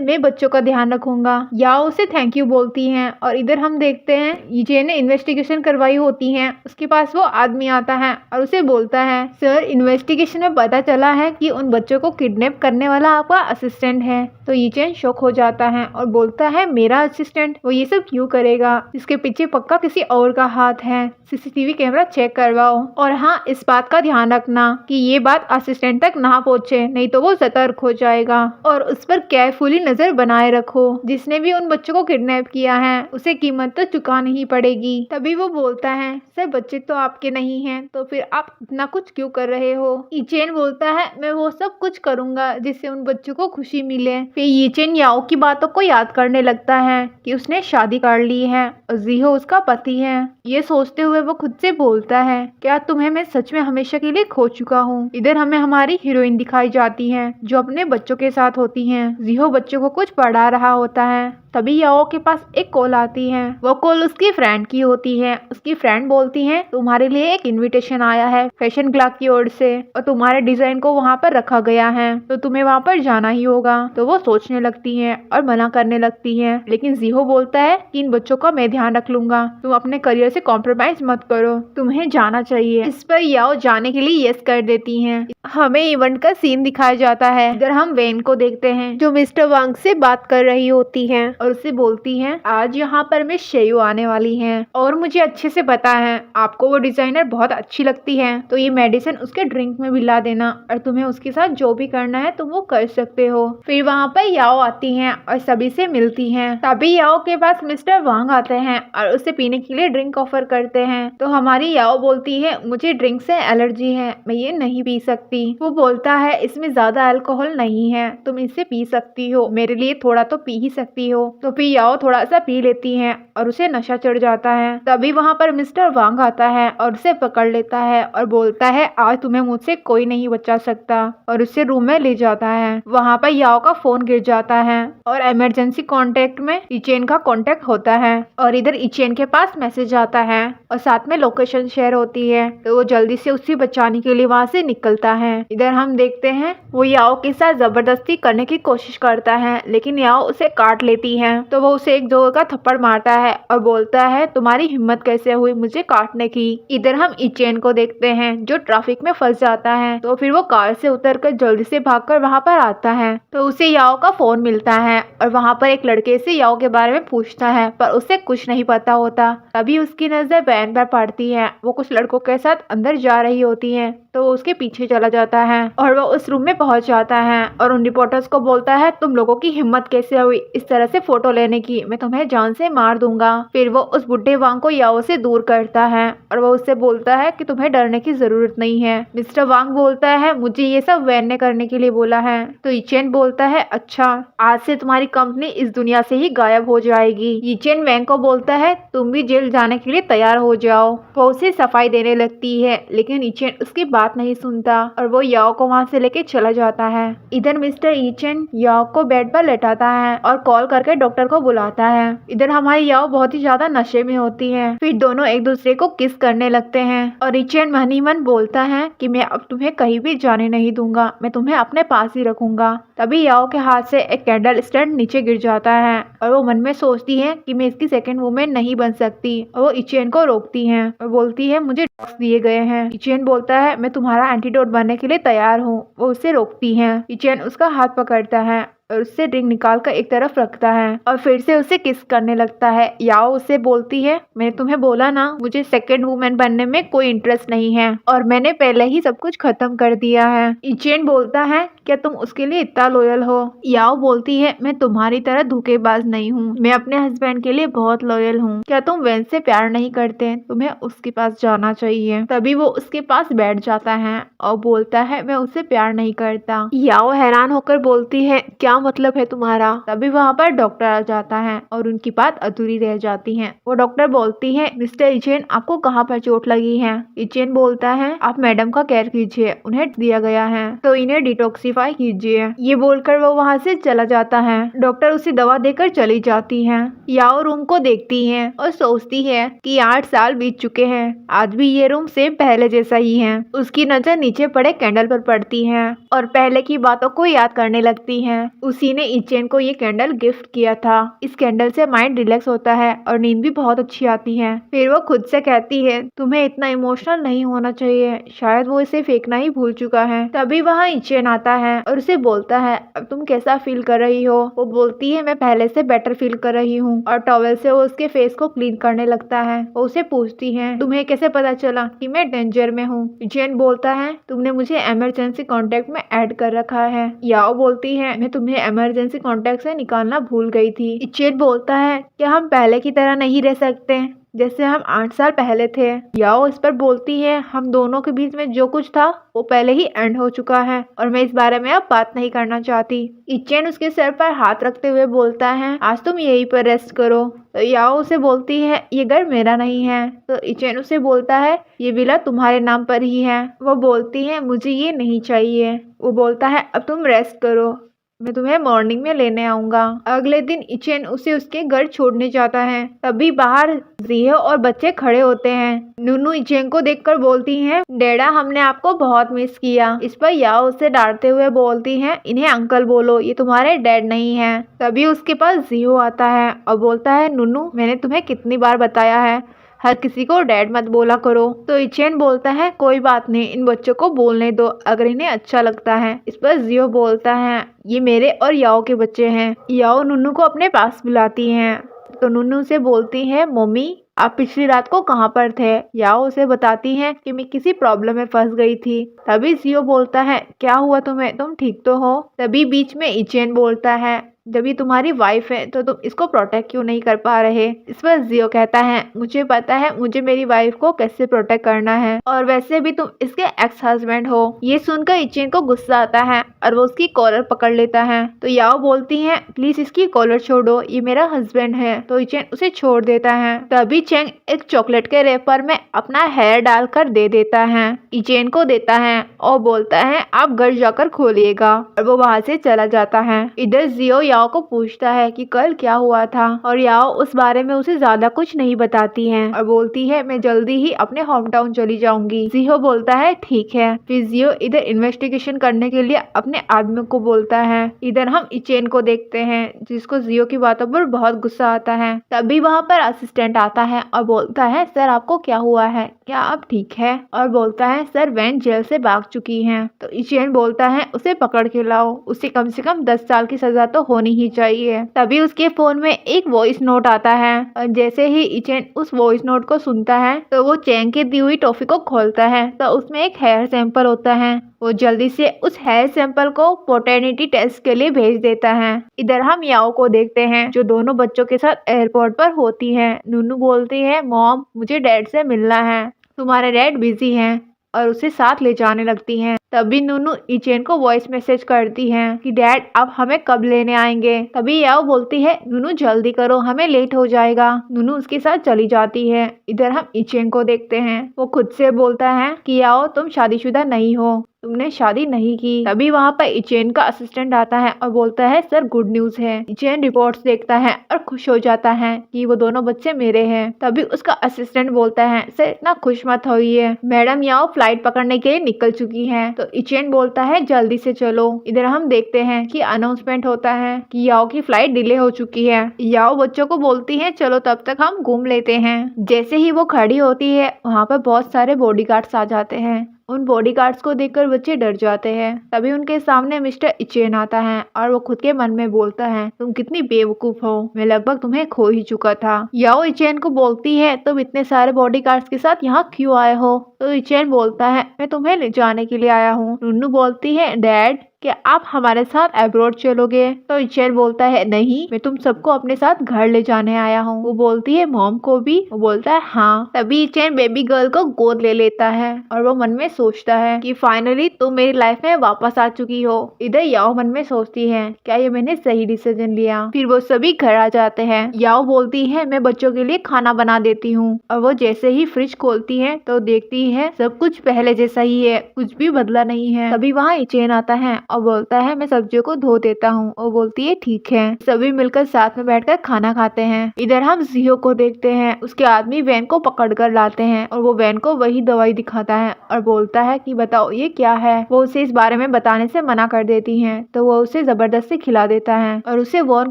मैं बच्चों का ध्यान रखूंगा। याओ उसे थैंक यू बोलती हैं और इधर हम देखते हैं ईजे ने इन्वेस्टिगेशन करवाई होती है, उसके पास वो आदमी आता है और उसे बोलता है सर इन्वेस्टिगेशन में पता चला है कि उन बच्चों को किडनैप करने वाला आपका असिस्टेंट है। तो ईचेन शॉक हो जाता है और बोलता है मेरा असिस्टेंट, वो ये सब क्यों करेगा? इसके पीछे पक्का किसी और का हाथ है, सीसीटीवी कैमरा चेक करवाओ और हाँ इस बात का ध्यान रखना कि ये बात असिस्टेंट तक ना पहुँचे, नहीं तो वो सतर्क हो जाएगा और उस पर केयरफुली नजर बनाए रखो। जिसने भी उन बच्चों को किडनैप किया है उसे कीमत तो चुकानी ही पड़ेगी। तभी वो बोलता है सर बच्चे तो आपके नहीं हैं, तो फिर आप इतना कुछ क्यों कर रहे हो? ईचेन बोलता है मैं वो सब कुछ करूंगा जिससे उन बच्चों को खुशी मिले। फिर ईचेन याओ की बातों को याद करने लगता है कि उसने शादी कर ली है और जिहो उसका पति है। ये सोचते हुए वो खुद से बोलता है क्या तुम्हें मैं सच में हमेशा के लिए खो चुका हूँ। इधर हमें हमारी हीरोइन दिखाई जाती है जो अपने बच्चों के साथ होती है। जिहो बच्चों को कुछ पढ़ा रहा होता है, तभी याओ के पास एक कॉल आती है। वो कॉल उसकी फ्रेंड की होती है। उसकी फ्रेंड बोलती है तुम्हारे लिए एक इनविटेशन आया है फैशन क्लब की ओर से और तुम्हारे डिजाइन को वहाँ पर रखा गया है तो तुम्हें वहाँ पर जाना ही होगा। तो वो सोचने लगती है और मना करने लगती है, लेकिन जिहो बोलता है कि इन बच्चों का मैं ध्यान रख लूंगा, तुम अपने करियर से कॉम्प्रोमाइज मत करो, तुम्हें जाना चाहिए। इस पर याओ जाने के लिए यस कर देती है। हमें इवेंट का सीन दिखाया जाता है। इधर हम वेन को देखते हैं जो मिस्टर वांग से बात कर रही होती है और उससे बोलती है आज यहाँ पर मिस शेयू आने वाली हैं और मुझे अच्छे से पता है आपको वो डिजाइनर बहुत अच्छी लगती है, तो ये मेडिसिन उसके ड्रिंक में मिला देना और तुम्हें उसके साथ जो भी करना है तुम वो कर सकते हो। फिर वहाँ पर याओ आती हैं और सभी से मिलती हैं। तभी याओ के पास मिस्टर वांग आते हैं और उसे पीने के लिए ड्रिंक ऑफर करते हैं। तो हमारी याओ बोलती है मुझे ड्रिंक से एलर्जी है, मैं ये नहीं पी सकती। वो बोलता है इसमें ज्यादा अल्कोहल नहीं है, तुम इसे पी सकती हो, मेरे लिए थोड़ा तो पी ही सकती हो। तो फिर याओ थोड़ा सा पी लेती है और उसे नशा चढ़ जाता है। तभी वहाँ पर मिस्टर वांग आता है और उसे पकड़ लेता है और बोलता है आज तुम्हें मुझसे कोई नहीं बचा सकता और उसे रूम में ले जाता है। वहाँ पर याओ का फोन गिर जाता है और इमरजेंसी कांटेक्ट में इचेन का कांटेक्ट होता है और इधर इचेन के पास मैसेज आता है और साथ में लोकेशन शेयर होती है। तो वो जल्दी से उसे बचाने के लिए वहाँ से निकलता है। इधर हम देखते हैं वो याओ के साथ जबरदस्ती करने की कोशिश करता है, लेकिन याओ उसे काट लेती है। तो वो उसे एक जोर का थप्पड़ मारता है और बोलता है तुम्हारी हिम्मत कैसे हुई मुझे काटने की। इधर हम इचेन को देखते हैं जो ट्रैफिक में फंस जाता है। तो फिर वो कार से उतरकर जल्दी से भागकर वहाँ पर आता है। तो उसे याओ का फोन मिलता है और वहाँ पर एक लड़के से याओ के बारे में पूछता है, पर उसे कुछ नहीं पता होता। तभी उसकी नजर वैन पर पड़ती है। वो कुछ लड़कों के साथ अंदर जा रही होती है, तो वो उसके पीछे चला जाता है और वो उस रूम में पहुंच जाता है और उन रिपोर्टर्स को बोलता है तुम लोगों की हिम्मत कैसे हुई इस तरह से फोटो लेने की, मैं तुम्हें जान से मार दूंगा। फिर वो उस बुढ़े वांग को याओ से दूर करता है और वो उससे बोलता है कि तुम्हें डरने की जरूरत नहीं है। मिस्टर वांग बोलता है मुझे ये सब वैन ने करने के लिए बोला है। तो इचेन बोलता है अच्छा, आज से तुम्हारी कंपनी इस दुनिया से ही गायब हो जाएगी। इचेन वैंग को बोलता है तुम भी जेल जाने के लिए तैयार हो जाओ। वो उसे सफाई देने लगती है, लेकिन इचेन उसकी बात बात नहीं सुनता और वो याओ को वहाँ से लेके चला जाता है। इधर मिस्टर ईचेन याओ को बेड पर लेटाता है और कॉल करके डॉक्टर को बुलाता है। इधर हमारी याओ बहुत ही ज्यादा नशे में होती है। फिर दोनों एक दूसरे को किस करने लगते हैं और ईचेन मन ही मन बोलता है कि मैं अब तुम्हें कहीं भी जाने नहीं दूंगा, मैं तुम्हें अपने पास ही रखूंगा। तभी याओ के हाथ से एक कैंडल स्टैंड नीचे गिर जाता है और वो मन में सोचती है कि मैं इसकी सेकंड वुमेन नहीं बन सकती और वो ईचेन को रोकती है और बोलती है मुझे ड्रग्स दिए गए हैं। ईचेन बोलता है मैं तुम्हारा एंटीडोट बनने के लिए तैयार हूँ। वो उसे रोकती है। ईचेन उसका हाथ पकड़ता है और उससे रिंग निकाल कर एक तरफ रखता है और फिर से उसे किस करने लगता है। याओ उससे बोलती है मैंने तुम्हें बोला ना मुझे सेकंड वुमेन बनने में कोई इंटरेस्ट नहीं है और मैंने पहले ही सब कुछ खत्म कर दिया है। ईचेन बोलता है क्या तुम उसके लिए इतना लॉयल हो? याओ बोलती है मैं तुम्हारी तरह धोखेबाज नहीं हूँ, मैं अपने हस्बैंड के लिए बहुत लॉयल हूँ। क्या तुम वैन से प्यार नहीं करते? तुम्हें उसके पास जाना चाहिए। तभी वो उसके पास बैठ जाता है और बोलता है मैं उससे प्यार नहीं करता। याओ हैरान होकर बोलती है क्या मतलब है तुम्हारा? तभी वहाँ पर डॉक्टर आ जाता है और उनकी बात अधूरी रह जाती है। वो डॉक्टर बोलती है मिस्टर इचेन आपको कहाँ पर चोट लगी है? इचेन बोलता है आप मैडम का केयर कीजिए, उन्हें दिया गया है तो इन्हें डिटॉक्सिफाई कीजिए। ये बोलकर वो वहाँ से चला जाता है। डॉक्टर उसे दवा देकर चली जाती है। याओ रूम को देखती है और सोचती है कि 8 साल बीत चुके हैं, आज भी ये रूम सेम पहले जैसा ही है। उसकी नजर नीचे पड़े कैंडल पर पड़ती है और पहले की बातों को याद करने लगती है। उसी ने इचेन को ये कैंडल गिफ्ट किया था। इस कैंडल से माइंड रिलैक्स होता है और नींद भी बहुत अच्छी आती है। फिर वो खुद से कहती है तुम्हें इतना इमोशनल नहीं होना चाहिए, शायद वो इसे फेंकना ही भूल चुका है। तभी वहाँ इचेन आता है और उसे बोलता है अब तुम कैसा फील कर रही हो? वो बोलती है मैं पहले से बेटर फील कर रही हूँ और टॉवेल से वो उसके फेस को क्लीन करने लगता है। वो उसे पूछती है तुम्हें कैसे पता चला कि मैं डेंजर में हूँ? इचेन बोलता है तुमने मुझे इमरजेंसी कॉन्टेक्ट में ऐड कर रखा है। याओ बोलती है मैं तुम्हें इमरजेंसी कॉन्टेक्ट से निकालना भूल गई थी। इचेन बोलता है क्या हम पहले की तरह नहीं रह सकते जैसे हम 8 साल पहले थे? याओ इस पर बोलती है हम दोनों के बीच में जो कुछ था वो पहले ही एंड हो चुका है और मैं इस बारे में अब बात नहीं करना चाहती। इचेन उसके सर पर हाथ रखते हुए बोलता है आज तुम यहीं पर रेस्ट करो। तो याओ उसे बोलती है ये घर मेरा नहीं है। तो इचेन उसे बोलता है ये विला तुम्हारे नाम पर ही है। वो बोलती है मुझे ये नहीं चाहिए। वो बोलता है अब तुम रेस्ट करो, मैं तुम्हें मॉर्निंग में लेने आऊंगा। अगले दिन इचेन उसे उसके घर छोड़ने जाता है। तभी बाहर जियो और बच्चे खड़े होते हैं। नूनू इचेन को देखकर बोलती हैं डैडा हमने आपको बहुत मिस किया। इस पर याओ उसे डांटते हुए बोलती हैं इन्हें अंकल बोलो, ये तुम्हारे डैड नहीं है। तभी उसके पास जियो आता है और बोलता है नूनू मैंने तुम्हें कितनी बार बताया है हर किसी को डैड मत बोला करो। तो इचेन बोलता है कोई बात नहीं, इन बच्चों को बोलने दो अगर इन्हें अच्छा लगता है। इस पर जियो बोलता है ये मेरे और याओ के बच्चे हैं। याओ नूनू को अपने पास बुलाती है तो नूनू से बोलती है मम्मी आप पिछली रात को कहाँ पर थे? याओ उसे बताती है कि मैं किसी प्रॉब्लम में फंस गई थी। तभी जियो बोलता है क्या हुआ तुम्हें, तुम ठीक तो हो? तभी बीच में इचेन बोलता है जब ये तुम्हारी वाइफ है तो तुम इसको प्रोटेक्ट क्यों नहीं कर पा रहे? इस पर जियो कहता है मुझे पता है मुझे मेरी वाइफ को कैसे प्रोटेक्ट करना है और वैसे भी तुम इसके एक्स हस्बैंड हो। ये सुनकर इचेन को गुस्सा आता है और वो उसकी कॉलर पकड़ लेता है। तो याओ बोलती है प्लीज इसकी कॉलर छोड़ो, ये मेरा हस्बैंड है। तो इचेन उसे छोड़ देता है। तभी चेंग एक चॉकलेट के रेपर में अपना हेयर डालकर दे देता है, इचेन को देता है और बोलता है आप घर जाकर खोलिएगा और वो वहाँ से चला जाता है। इधर जियो याओ को पूछता है कि कल क्या हुआ था और याओ उस बारे में उसे ज्यादा कुछ नहीं बताती है और बोलती है मैं जल्दी ही अपने होम टाउन चली जाऊंगी। जियो बोलता है ठीक है। फिर जियो इधर इन्वेस्टिगेशन करने के लिए अपने आदमी को बोलता है। इधर हम इचेन को देखते हैं जिसको जियो की बातों पर बहुत गुस्सा आता है। तभी वहाँ पर असिस्टेंट आता है और बोलता है सर आपको क्या हुआ है, क्या आप ठीक है? और बोलता है सर वैन जेल से भाग चुकी है। तो इचेन बोलता है उसे पकड़ के लाओ, उसे कम से कम 10 साल की सजा तो होनी ही चाहिए। तभी उसके फोन में एक वॉइस नोट आता है और जैसे ही इचेन उस वॉइस नोट को सुनता है तो वो चेंग की दी हुई टॉफी को खोलता है तो उसमें एक हेयर सैंपल होता है। वो जल्दी से उस हेयर सैंपल को पोटर्निटी टेस्ट के लिए भेज देता है। इधर हम याओ को देखते हैं जो दोनों बच्चों के साथ एयरपोर्ट पर होती है। नूनू बोलती है मॉम मुझे डैड से मिलना है, तुम्हारे डैड बिजी हैं और उसे साथ ले जाने लगती हैं। तभी नुनू इचेन को वॉइस मैसेज करती है कि डैड आप हमें कब लेने आएंगे। तभी याओ बोलती है नुनू जल्दी करो हमें लेट हो जाएगा। नुनू उसके साथ चली जाती है। इधर हम इचेन को देखते हैं, वो खुद से बोलता है कि याओ तुम शादीशुदा नहीं हो, तुमने शादी नहीं की। तभी वहाँ पर इचेन का असिस्टेंट आता है और बोलता है सर गुड न्यूज है। इचेन रिपोर्ट्स देखता है और खुश हो जाता है कि वो दोनों बच्चे मेरे हैं। तभी उसका असिस्टेंट बोलता है सर इतना खुश मत होइए, मैडम याओ फ्लाइट पकड़ने के लिए निकल चुकी है। तो इचेन बोलता है जल्दी से चलो। इधर हम देखते हैं कि अनाउंसमेंट होता है कि याओ की फ्लाइट डिले हो चुकी है। याओ बच्चों को बोलती है चलो तब तक हम घूम लेते हैं। जैसे ही वो खड़ी होती है वहाँ पर बहुत सारे बॉडीगार्ड्स आ जाते हैं। उन बॉडीगार्ड्स को देखकर बच्चे डर जाते हैं। तभी उनके सामने मिस्टर इचेन आता है और वो खुद के मन में बोलता है तुम कितनी बेवकूफ हो, मैं लगभग तुम्हें खो ही चुका था। याओ इचेन को बोलती है तुम इतने सारे बॉडीगार्ड्स के साथ यहाँ क्यों आए हो। तो इचेन बोलता है मैं तुम्हें ले जाने के लिए आया हूँ। नुन्नू बोलती है डैड क्या आप हमारे साथ अब्रॉड चलोगे। तो इचेन बोलता है नहीं, मैं तुम सबको अपने साथ घर ले जाने आया हूँ। वो बोलती है मॉम को भी। वो बोलता है हाँ। तभी इचेन बेबी गर्ल को गोद ले लेता है और वो मन में सोचता है कि फाइनली तुम मेरी लाइफ में वापस आ चुकी हो। इधर याओ मन में सोचती है क्या ये मैंने सही डिसीजन लिया। फिर वो सभी घर आ जाते हैं। याओ बोलती है मैं बच्चों के लिए खाना बना देती हूँ और वो जैसे ही फ्रिज खोलती है तो देखती है सब कुछ पहले जैसा ही है, कुछ भी बदला नहीं है। तभी वहाँ इचेन आता है और बोलता है मैं सब्जियों को धो देता हूँ। वो बोलती है ठीक है। सभी मिलकर साथ में बैठकर खाना खाते हैं। इधर हम जियो को देखते हैं, उसके आदमी वैन को पकड़ कर लाते हैं और वो वैन को वही दवाई दिखाता है और बोलता है कि बताओ ये क्या है। वो उसे इस बारे में बताने से मना कर देती है तो वो उसे जबरदस्ती खिला देता है और उसे वार्न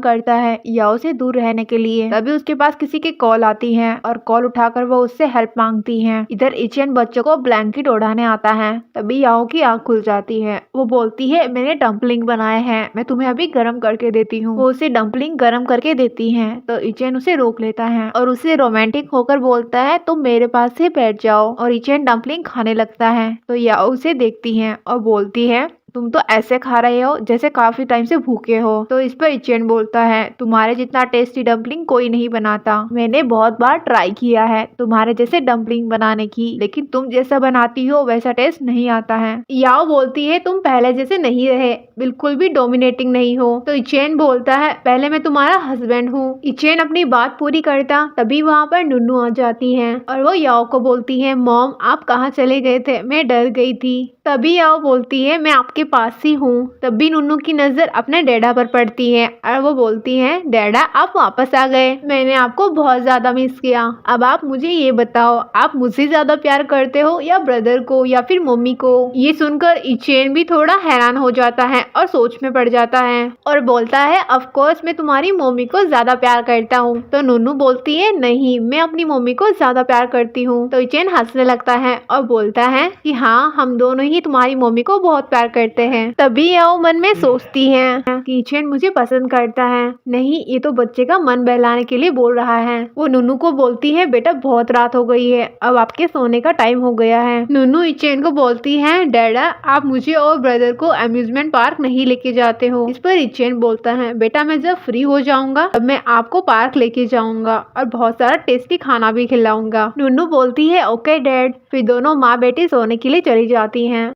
करता है याओ से दूर रहने के लिए। तभी उसके पास किसी की कॉल आती है और कॉल उठाकर वो उससे हेल्प मांगती है। इधर इचेन बच्चों को ब्लैंकेट ओढ़ाने आता है। तभी याओ की आँख खुल जाती है। वो बोलती है मैंने डम्पलिंग बनाए हैं, मैं तुम्हें अभी गर्म करके देती हूँ। वो उसे डम्पलिंग गर्म करके देती है तो इचेन उसे रोक लेता है और उसे रोमांटिक होकर बोलता है तुम मेरे पास ही बैठ जाओ। और इचेन डम्पलिंग खाने लगता है तो याओ उसे देखती है और बोलती है तुम तो ऐसे खा रहे हो जैसे काफी टाइम से भूखे हो। तो इस पर इचेन बोलता है तुम्हारे जितना टेस्टी डम्पलिंग कोई नहीं बनाता, मैंने बहुत बार ट्राई किया है तुम्हारे जैसे डम्पलिंग बनाने की, लेकिन तुम जैसा बनाती हो वैसा टेस्ट नहीं आता है। याओ बोलती है तुम पहले जैसे नहीं रहे, बिल्कुल भी डोमिनेटिंग नहीं हो। तो इचेन बोलता है पहले मैं तुम्हारा हस्बैंड हूँ। इचेन अपनी बात पूरी करता तभी वहाँ पर नुन्नू आ जाती है और वो याओ को बोलती है मॉम आप कहाँ चले गए थे, मैं डर गई थी। तभी याओ बोलती है मैं आपके पास ही हूँ। तभी नुन्नू की नजर अपने डैडा पर पड़ती है और वो बोलती है डैडा आप वापस आ गए, मैंने आपको बहुत ज्यादा मिस किया। अब आप मुझे ये बताओ आप मुझसे ज्यादा प्यार करते हो या ब्रदर को या फिर मम्मी को। ये सुनकर इचेन भी थोड़ा हैरान हो जाता है और सोच में पड़ जाता है और बोलता है ऑफ कोर्स मैं तुम्हारी मम्मी को ज्यादा प्यार करता हूँ। तो नुन्नू बोलती है नहीं मैं अपनी मम्मी को ज्यादा प्यार करती हूँ। तो इचेन हंसने लगता है और बोलता है कि हाँ हम दोनों ही तुम्हारी मम्मी को बहुत प्यार करते हैं। तभी याओ मन में सोचती है कि इचेन मुझे पसंद करता है, नहीं ये तो बच्चे का मन बहलाने के लिए बोल रहा है। वो नुन्नू को बोलती है बेटा बहुत रात हो गई है, अब आपके सोने का टाइम हो गया है। नुन्नू इचेन को बोलती है डैडा आप मुझे और ब्रदर को अम्यूजमेंट पार्क नहीं लेके जाते हो। इस पर इचेन बोलता है बेटा मैं जब फ्री हो जाऊंगा तब मैं आपको पार्क लेके जाऊंगा और बहुत सारा टेस्टी खाना भी खिलाऊंगा। नुन्नू बोलती है ओके डैड। फिर दोनों माँ बेटी सोने के लिए चली जाती हैं।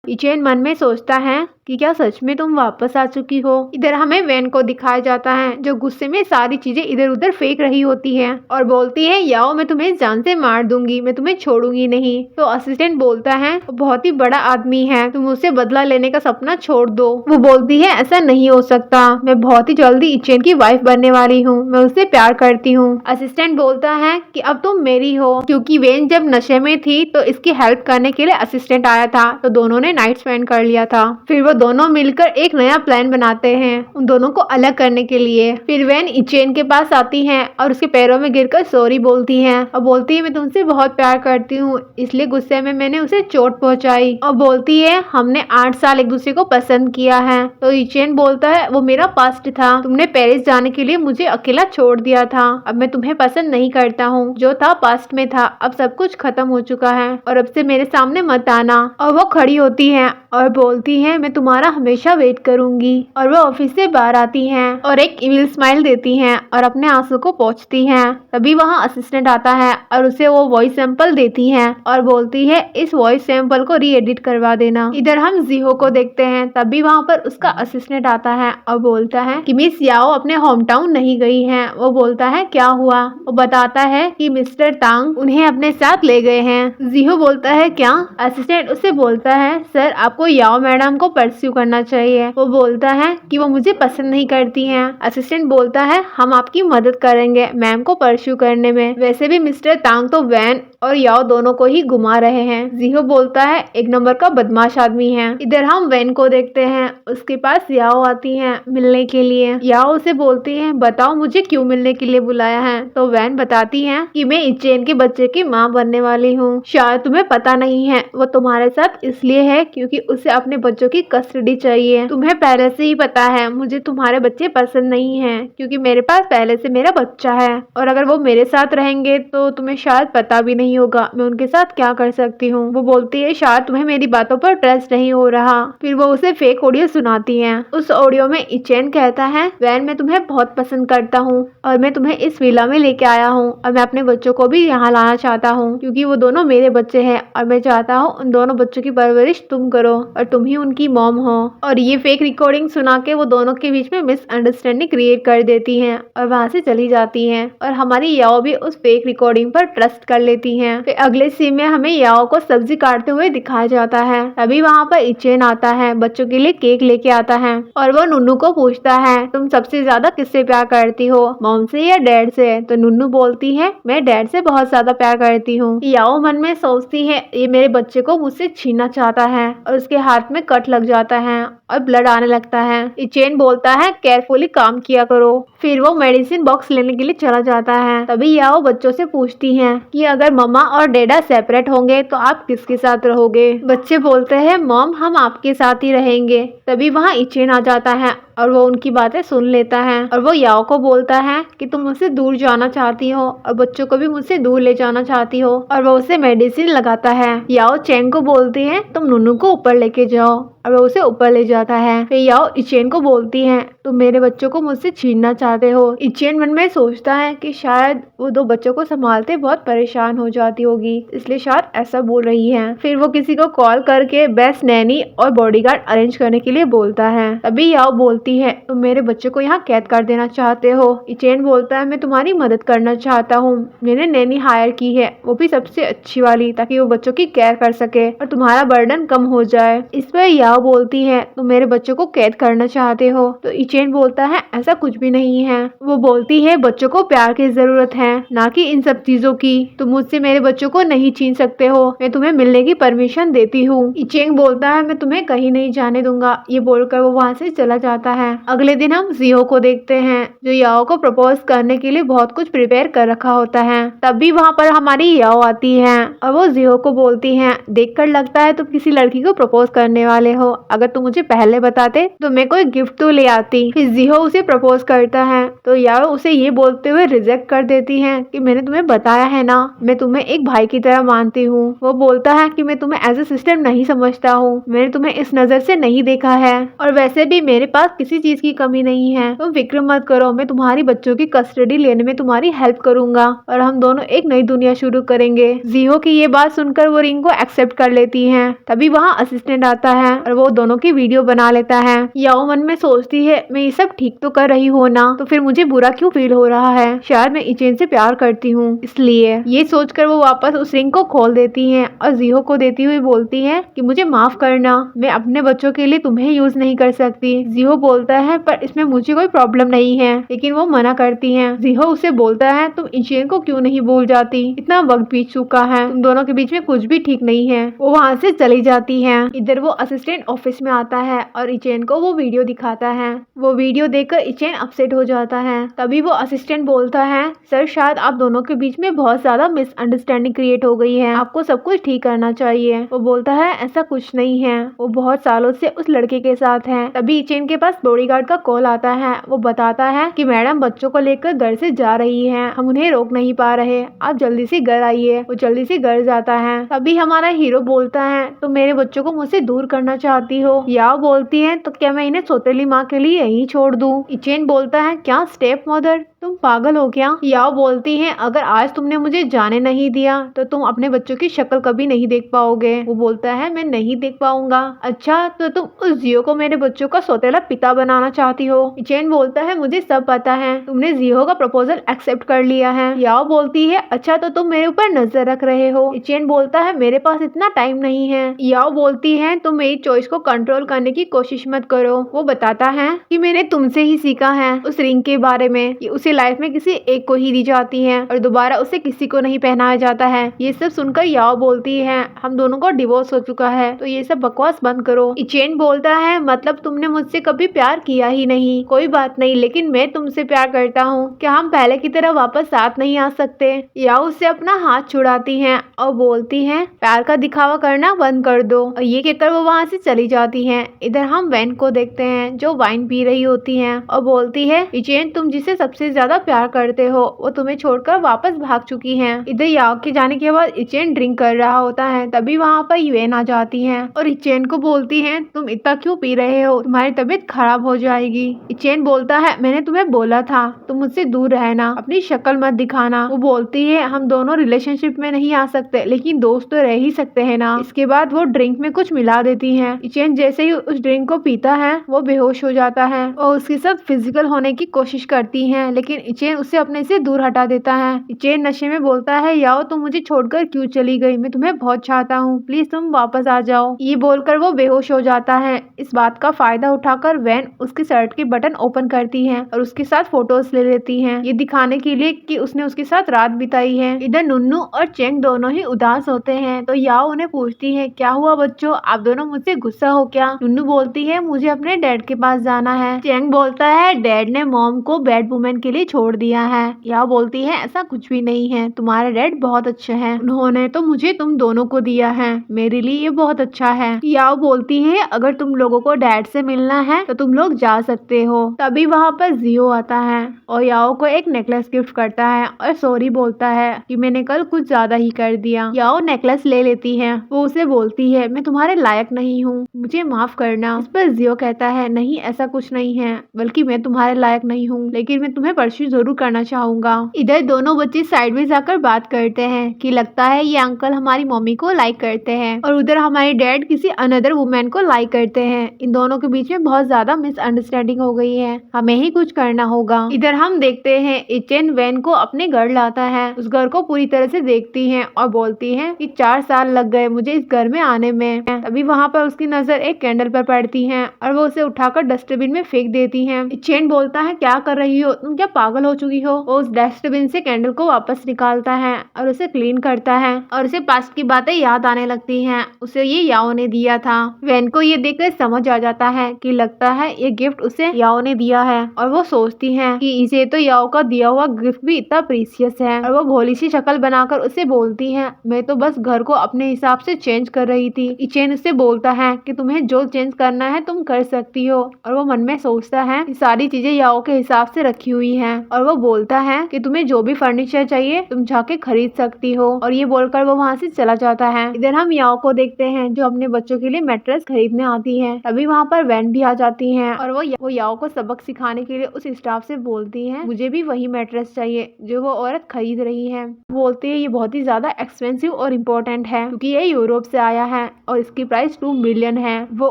इचेन मन में सोचता है कि क्या सच में तुम वापस आ चुकी हो। इधर हमें वैन को दिखाया जाता है जो गुस्से में सारी चीजें इधर उधर फेंक रही होती है और बोलती है याओ मैं तुम्हें जान से मार दूंगी, मैं तुम्हें छोड़ूंगी नहीं। तो असिस्टेंट बोलता है बहुत ही बड़ा आदमी है, तुम उससे बदला लेने का सपना छोड़ दो। वो बोलती है ऐसा नहीं हो सकता, मैं बहुत ही जल्दी इचेन की वाइफ बनने वाली हूँ, मैं उससे प्यार करती हूँ। असिस्टेंट बोलता है कि अब तुम मेरी हो, क्योंकि वैन जब नशे में थी तो इसकी हेल्प करने के लिए असिस्टेंट आया था तो दोनों ने नाइट स्पेंड कर लिया था। फिर वो दोनों मिलकर एक नया प्लान बनाते हैं उन दोनों को अलग करने के लिए। फिर वैन इचेन के पास आती है और उसके पैरों में गिरकर सॉरी बोलती है और बोलती है मैं तुमसे बहुत प्यार करती हूँ, इसलिए गुस्से में मैंने उसे चोट पहुंचाई। और बोलती है हमने 8 साल एक दूसरे को पसंद किया है। तो इचेन बोलता है वो मेरा पास्ट था, तुमने पेरिस जाने के लिए मुझे अकेला छोड़ दिया था, अब मैं तुम्हें पसंद नहीं करता हूँ, जो था पास्ट में था, अब सब कुछ खत्म हो चुका है और अब से मेरे सामने मत आना। और वो खड़ी होती है और बोलती है मैं तुम्हारे तुम्हारा हमेशा वेट करूंगी। और वो ऑफिस से बाहर आती हैं और एक इविल स्माइल देती हैं और अपने आंसू को पोंछती हैं। तभी वहाँ असिस्टेंट आता है और उसे वो वॉइस सैंपल देती है और बोलती है इस वॉइस सैंपल को री एडिट करवा देना। इधर हम जीहो को देखते हैं। तभी वहाँ पर उसका असिस्टेंट आता है और बोलता है कि मिस याओ अपने होम टाउन नहीं गई हैं। वो बोलता है क्या हुआ? वो बताता है कि मिस्टर तांग उन्हें अपने साथ ले गए हैं। जीहो बोलता है क्या? असिस्टेंट उससे बोलता है सर आपको याओ मैडम को परस्यू करना चाहिए। वो बोलता है कि वो मुझे पसंद नहीं करती हैं। असिस्टेंट बोलता है हम आपकी मदद करेंगे मैम को परस्यू करने में। वैसे भी मिस्टर तांग तो वैन और याओ दोनों को ही घुमा रहे हैं। जीहो बोलता है एक नंबर का बदमाश आदमी है। इधर हम वैन को देखते हैं। उसके पास याओ आती है मिलने के लिए। याओ उसे बोलती है बताओ मुझे क्यों मिलने के लिए बुलाया है। तो वैन बताती है कि मैं इचेन के बच्चे की माँ बनने वाली हूँ। शायद तुम्हें पता नहीं है वो तुम्हारे साथ इसलिए है क्योंकि उसे अपने बच्चों की कस्टडी चाहिए। तुम्हें पहले से ही पता है मुझे तुम्हारे बच्चे पसंद नहीं है क्योंकि मेरे पास पहले से मेरा बच्चा है और अगर वो मेरे साथ रहेंगे तो तुम्हें शायद पता भी नहीं होगा मैं उनके साथ क्या कर सकती हूँ। वो बोलती है शायद तुम्हें मेरी बातों पर ट्रस्ट नहीं हो रहा। फिर वो उसे फेक ऑडियो सुनाती है। उस ऑडियो में इचेन कहता है वैन मैं तुम्हें बहुत पसंद करता हूँ और मैं तुम्हें इस विला में लेके आया हूँ और मैं अपने बच्चों को भी यहाँ लाना चाहता हूँ क्योंकि वो दोनों मेरे बच्चे हैं और मैं चाहता हूँ उन दोनों बच्चों की परवरिश तुम करो और तुम ही उनकी मॉम हो। और ये फेक रिकॉर्डिंग सुना के वो दोनों के बीच में मिसअंडरस्टैंडिंग क्रिएट कर देती हैं और वहाँ से चली जाती हैं और हमारी याओ भी उस फेक रिकॉर्डिंग पर ट्रस्ट कर लेती हैं। फिर अगले सीन में हमें याओ को सब्जी काटते हुए दिखाया जाता है। तभी वहाँ पर इचेन आता है बच्चों के लिए केक लेके आता है और वो नुन्नू को पूछता है तुम सबसे ज्यादा किससे प्यार करती हो मॉम से या डैड से? तो नुन्नू बोलती है मैं डैड से बहुत ज्यादा प्यार करती हूँ। याओ मन में सोचती है ये मेरे बच्चे को मुझसे छीनना चाहता है और उसके हाथ में कट लग जाता है और ब्लड आने लगता है। इचेन बोलता है केयरफुली काम किया करो। फिर वो मेडिसिन बॉक्स लेने के लिए चला जाता है। तभी याओ बच्चों से पूछती है कि अगर मम्मा और डैडा सेपरेट होंगे तो आप किसके साथ रहोगे? बच्चे बोलते हैं मॉम हम आपके साथ ही रहेंगे। तभी वहाँ इचेन आ जाता है और वो उनकी बातें सुन लेता है और वो याओ को बोलता है कि तुम मुझसे दूर जाना चाहती हो और बच्चों को भी मुझसे दूर ले जाना चाहती हो और वो उसे मेडिसिन लगाता है। याओ चेंग को बोलती है तुम नुन्नू को ऊपर लेके जाओ और वो उसे ऊपर ले जाता है। फिर याओ इचेन को बोलती है तुम मेरे बच्चों को मुझसे छीनना चाहते हो। इचेन मन में सोचता है कि शायद वो दो बच्चों को संभालते बहुत परेशान हो जाती होगी इसलिए शायद ऐसा बोल रही है। फिर वो किसी को कॉल करके बेस्ट नैनी और बॉडीगार्ड अरेंज करने के लिए बोलता है। तभी याओ बोलती है तुम मेरे बच्चे को यहाँ कैद कर देना चाहते हो। इचेन बोलता है मैं तुम्हारी मदद करना चाहता हूँ। मैंने नैनी हायर की है वो भी सबसे अच्छी वाली ताकि वो बच्चों की केयर कर सके और तुम्हारा बर्डन कम हो जाए। इस पर याओ बोलती है तुम मेरे बच्चों को कैद करना चाहते हो। तो इचेन बोलता है ऐसा कुछ भी नहीं है। वो बोलती है बच्चों को प्यार की जरूरत है ना कि इन सब चीजों की। तुम मुझसे मेरे बच्चों को नहीं छीन सकते हो। मैं तुम्हें मिलने की परमिशन देती हूँ। इचेन बोलता है मैं तुम्हें कहीं नहीं जाने दूंगा। ये बोलकर वो वहाँ से चला जाता है। अगले दिन हम जीहो को देखते हैं जो याओ को प्रपोज करने के लिए बहुत कुछ प्रिपेयर कर रखा होता है। तब भी वहाँ पर हमारी याओ आती है और वो जीहो को बोलती है देखकर लगता है तुम किसी लड़की को प्रपोज करने वाले हो। अगर तुम मुझे पहले बताते तो मैं कोई गिफ्ट तो ले आती। फिर जीहो उसे प्रपोज करता है तो याओ उसे ये बोलते हुए रिजेक्ट कर देती है कि मैंने तुम्हें बताया है ना मैं तुम्हें एक भाई की तरह मानती हूँ। वो बोलता है कि मैं तुम्हें एज ए सिस्टर नहीं समझता हूँ। मैंने तुम्हें इस नजर से नहीं देखा है और वैसे भी मेरे पास किसी चीज की कमी नहीं है। तुम फिक्र मत करो मैं तुम्हारी बच्चों की कस्टडी लेने में तुम्हारी हेल्प करूंगा और हम दोनों एक नई दुनिया शुरू करेंगे। जीहो की ये बात सुनकर वो रिंग को एक्सेप्ट कर लेती है। तभी वहाँ असिस्टेंट आता है और वो दोनों की वीडियो बना लेता है। याओ मन में सोचती है मैं ये सब ठीक तो कर रही हूँ ना तो फिर मुझे बुरा क्यों फील हो रहा है। शायद मैं इचेन से प्यार करती हूँ इसलिए। ये सोचकर वो वापस उस रिंग को खोल देती है और जीहो को देती हुई बोलती है कि मुझे माफ करना मैं अपने बच्चों के लिए तुम्हें यूज नहीं कर सकती। जीहो बोलता है पर इसमें मुझे कोई प्रॉब्लम नहीं है लेकिन वो मना करती है। जीहो उसे बोलता है तुम इचेन को क्यों नहीं भूल जाती। इतना वक्त बीत चुका है तुम दोनों के बीच में कुछ भी ठीक नहीं है। वो वहाँ से चली जाती है। इधर वो असिस्टेंट ऑफिस में आता है और इचेन को वो वीडियो दिखाता है। वो वीडियो देखकर इचेन अपसेट हो जाता है। तभी वो असिस्टेंट बोलता है सर शायद आप दोनों के बीच में बहुत ज्यादा मिसअंडरस्टैंडिंग क्रिएट हो गई है। आपको सब कुछ ठीक करना चाहिए। वो बोलता है ऐसा कुछ नहीं है वो बहुत सालों से उस लड़के के साथ है। तभी इचेन के पास बॉडीगार्ड का कॉल आता है। वो बताता है कि मैडम बच्चों को लेकर घर से जा रही हैं, हम उन्हें रोक नहीं पा रहे, आप जल्दी से घर आइए। वो जल्दी से घर जाता है। तभी हमारा हीरो बोलता है तुम मेरे बच्चों को मुझसे दूर करना चाहती हो। याओ बोलती है तो क्या मैं इन्हें सौतेली माँ के लिए यहीं छोड़ दूँ। इचेन बोलता है क्या स्टेप मदर, तुम पागल हो क्या। याओ बोलती है अगर आज तुमने मुझे जाने नहीं दिया तो तुम अपने बच्चों की शक्ल कभी नहीं देख पाओगे। वो बोलता है मैं नहीं देख पाऊंगा। अच्छा तो तुम उस जियो को मेरे बच्चों का सौतेला पिता बनाना चाहती हो। इचेन बोलता है मुझे सब पता है, तुमने जियो का प्रपोजल एक्सेप्ट कर लिया है। याओ बोलती है अच्छा तो तुम मेरे ऊपर नजर रख रहे हो। इचेन बोलता है मेरे पास इतना टाइम नहीं है। याओ बोलती है तुम मेरी चॉइस को कंट्रोल करने की कोशिश मत करो। वो बताता है कि मैंने तुमसे ही सीखा है उस रिंग के बारे में, कि उसे लाइफ में किसी एक को ही दी जाती है और दोबारा उसे किसी को नहीं पहनाया जाता है। ये सब सुनकर याओ बोलती है हम दोनों को डिवोर्स हो चुका है तो ये सब बकवास बंद करो। इचेन बोलता है मतलब तुमने मुझसे कभी प्यार किया ही नहीं। कोई बात नहीं लेकिन मैं तुमसे प्यार करता हूँ, क्या हम पहले की तरह वापस साथ नहीं आ सकते। याओ उससे अपना हाथ छुड़ाती है और बोलती है प्यार का दिखावा करना बंद कर दो। और ये कहकर वो वहाँ से चली जाती है। इधर हम वैन को देखते हैं जो वाइन पी रही होती है और बोलती है इचेन तुम जिसे सबसे ज्यादा प्यार करते हो वो तुम्हें छोड़कर वापस भाग चुकी है। इधर याओ के जाने के बाद इचेन ड्रिंक कर रहा होता है। तभी वहाँ पर यूएन आ जाती है और इचेन को बोलती है तुम इतना क्यों पी रहे हो, तुम्हारी तबीयत खराब हो जाएगी। इचेन बोलता है मैंने तुम्हें बोला था तुम मुझसे दूर रहना, अपनी शक्ल मत दिखाना। वो बोलती है हम दोनों रिलेशनशिप में नहीं आ सकते लेकिन दोस्त तो रह ही सकते हैं ना। इसके बाद वो ड्रिंक में कुछ मिला देती है। इचेन जैसे ही उस ड्रिंक को पीता है वो बेहोश हो जाता है और उसके साथ फिजिकल होने की कोशिश करती है लेकिन इचेन उसे अपने से दूर हटा देता है। इचेन नशे में बोलता है याओ तुम मुझे छोड़कर क्यों चली गई, मैं तुम्हें बहुत चाहता हूँ, प्लीज तुम वापस आ जाओ। ये बोलकर वो बेहोश हो जाता है। इस बात का फायदा उठाकर वैन उसके शर्ट के बटन ओपन करती है और उसके साथ फोटोज ले लेती है, ये दिखाने के लिए कि उसने उसके साथ रात बिताई है। इधर नुन्नू और चेंग दोनों ही उदास होते हैं तो याओ उन्हें पूछती है क्या हुआ बच्चों, आप दोनों मुझसे गुस्सा हो क्या। नुन्नू बोलती है मुझे अपने डैड के पास जाना है। चेंग बोलता है डैड ने मॉम को बैड वुमेन के लिए छोड़ दिया है। याओ बोलती है ऐसा कुछ भी नहीं है, तुम्हारे डैड बहुत अच्छे हैं, उन्होंने तो मुझे तुम दोनों को दिया है, मेरे लिए ये बहुत अच्छा है। याओ बोलती है अगर तुम लोगों को डैड से मिलना है तो तुम लोग जा सकते हो। तभी वहाँ पर जियो आता है और याओ को एक नेकलेस गिफ्ट करता है और सॉरी बोलता है कि मैंने कल कुछ ज्यादा ही कर दिया। याओ नेकलेस ले लेती है। वो उसे बोलती है मैं तुम्हारे लायक नहीं हूँ, मुझे माफ करना। इस पर जियो कहता है नहीं ऐसा कुछ नहीं है, बल्कि मैं तुम्हारे लायक नहीं हूँ लेकिन मैं तुम्हें परस्यू जरूर करना चाहूंगा। इधर दोनों बच्चे साइड में जाकर बात करते हैं कि लगता है ये अंकल हमारी मम्मी को लाइक करते हैं और उधर हमारे डैड किसी अनदर वुमेन को लाइक करते हैं। इन दोनों के बीच में बहुत ज्यादा मिसअंडरस्टैंडिंग हो गई है, हमें ही कुछ करना होगा। इधर हम देखते हैं इचेन वैन को अपने घर लाता है, उस घर को पूरी तरह से देखती है और बोलती है कि 4 साल लग गए मुझे इस घर में आने में। तभी वहाँ पर उसकी नजर एक कैंडल पर पड़ती है और वो उसे उठाकर डस्टबिन में फेंक देती है। इचेन बोलता है क्या कर रही हो, तुम क्या पागल हो चुकी हो। वो उस डस्टबिन से कैंडल को वापस निकालता है और उसे क्लीन करता है और उसे पास्ट की बातें याद आने लगती हैं, उसे ये याओ ने दिया था। वैन को ये देखकर समझ आ जाता है कि लगता है ये गिफ्ट उसे याओ ने दिया है और वो सोचती है कि इसे तो याओ का दिया हुआ गिफ्ट भी इतना प्रीशियस है और वो भोली सी शक्ल बनाकर उसे बोलती है मैं तो बस घर को अपने हिसाब से चेंज कर रही थी। इचेन उससे बोलता है कि तुम्हें जो चेंज करना है तुम कर सकती हो और वो मन में सोचता है कि सारी चीजें याओ के हिसाब से रखी हुई हैं और वो बोलता है कि तुम्हें जो भी फर्नीचर चाहिए तुम जाके खरीद सकती हो और ये बोलकर वो वहाँ से चला जाता है। इधर हम याओ को देखते हैं जो अपने बच्चों के लिए मैट्रेस खरीदने आती है। तभी वहाँ पर वैन भी आ जाती है और वो याओ को सबक सिखाने के लिए उस स्टाफ से बोलती है मुझे भी वही मैट्रेस चाहिए जो वो औरत खरीद रही है। बोलती है ये बहुत ही ज्यादा एक्सपेंसिव और इम्पोर्टेंट है क्योंकि ये यूरोप से आया है और इसकी प्राइस 2 मिलियन है। वो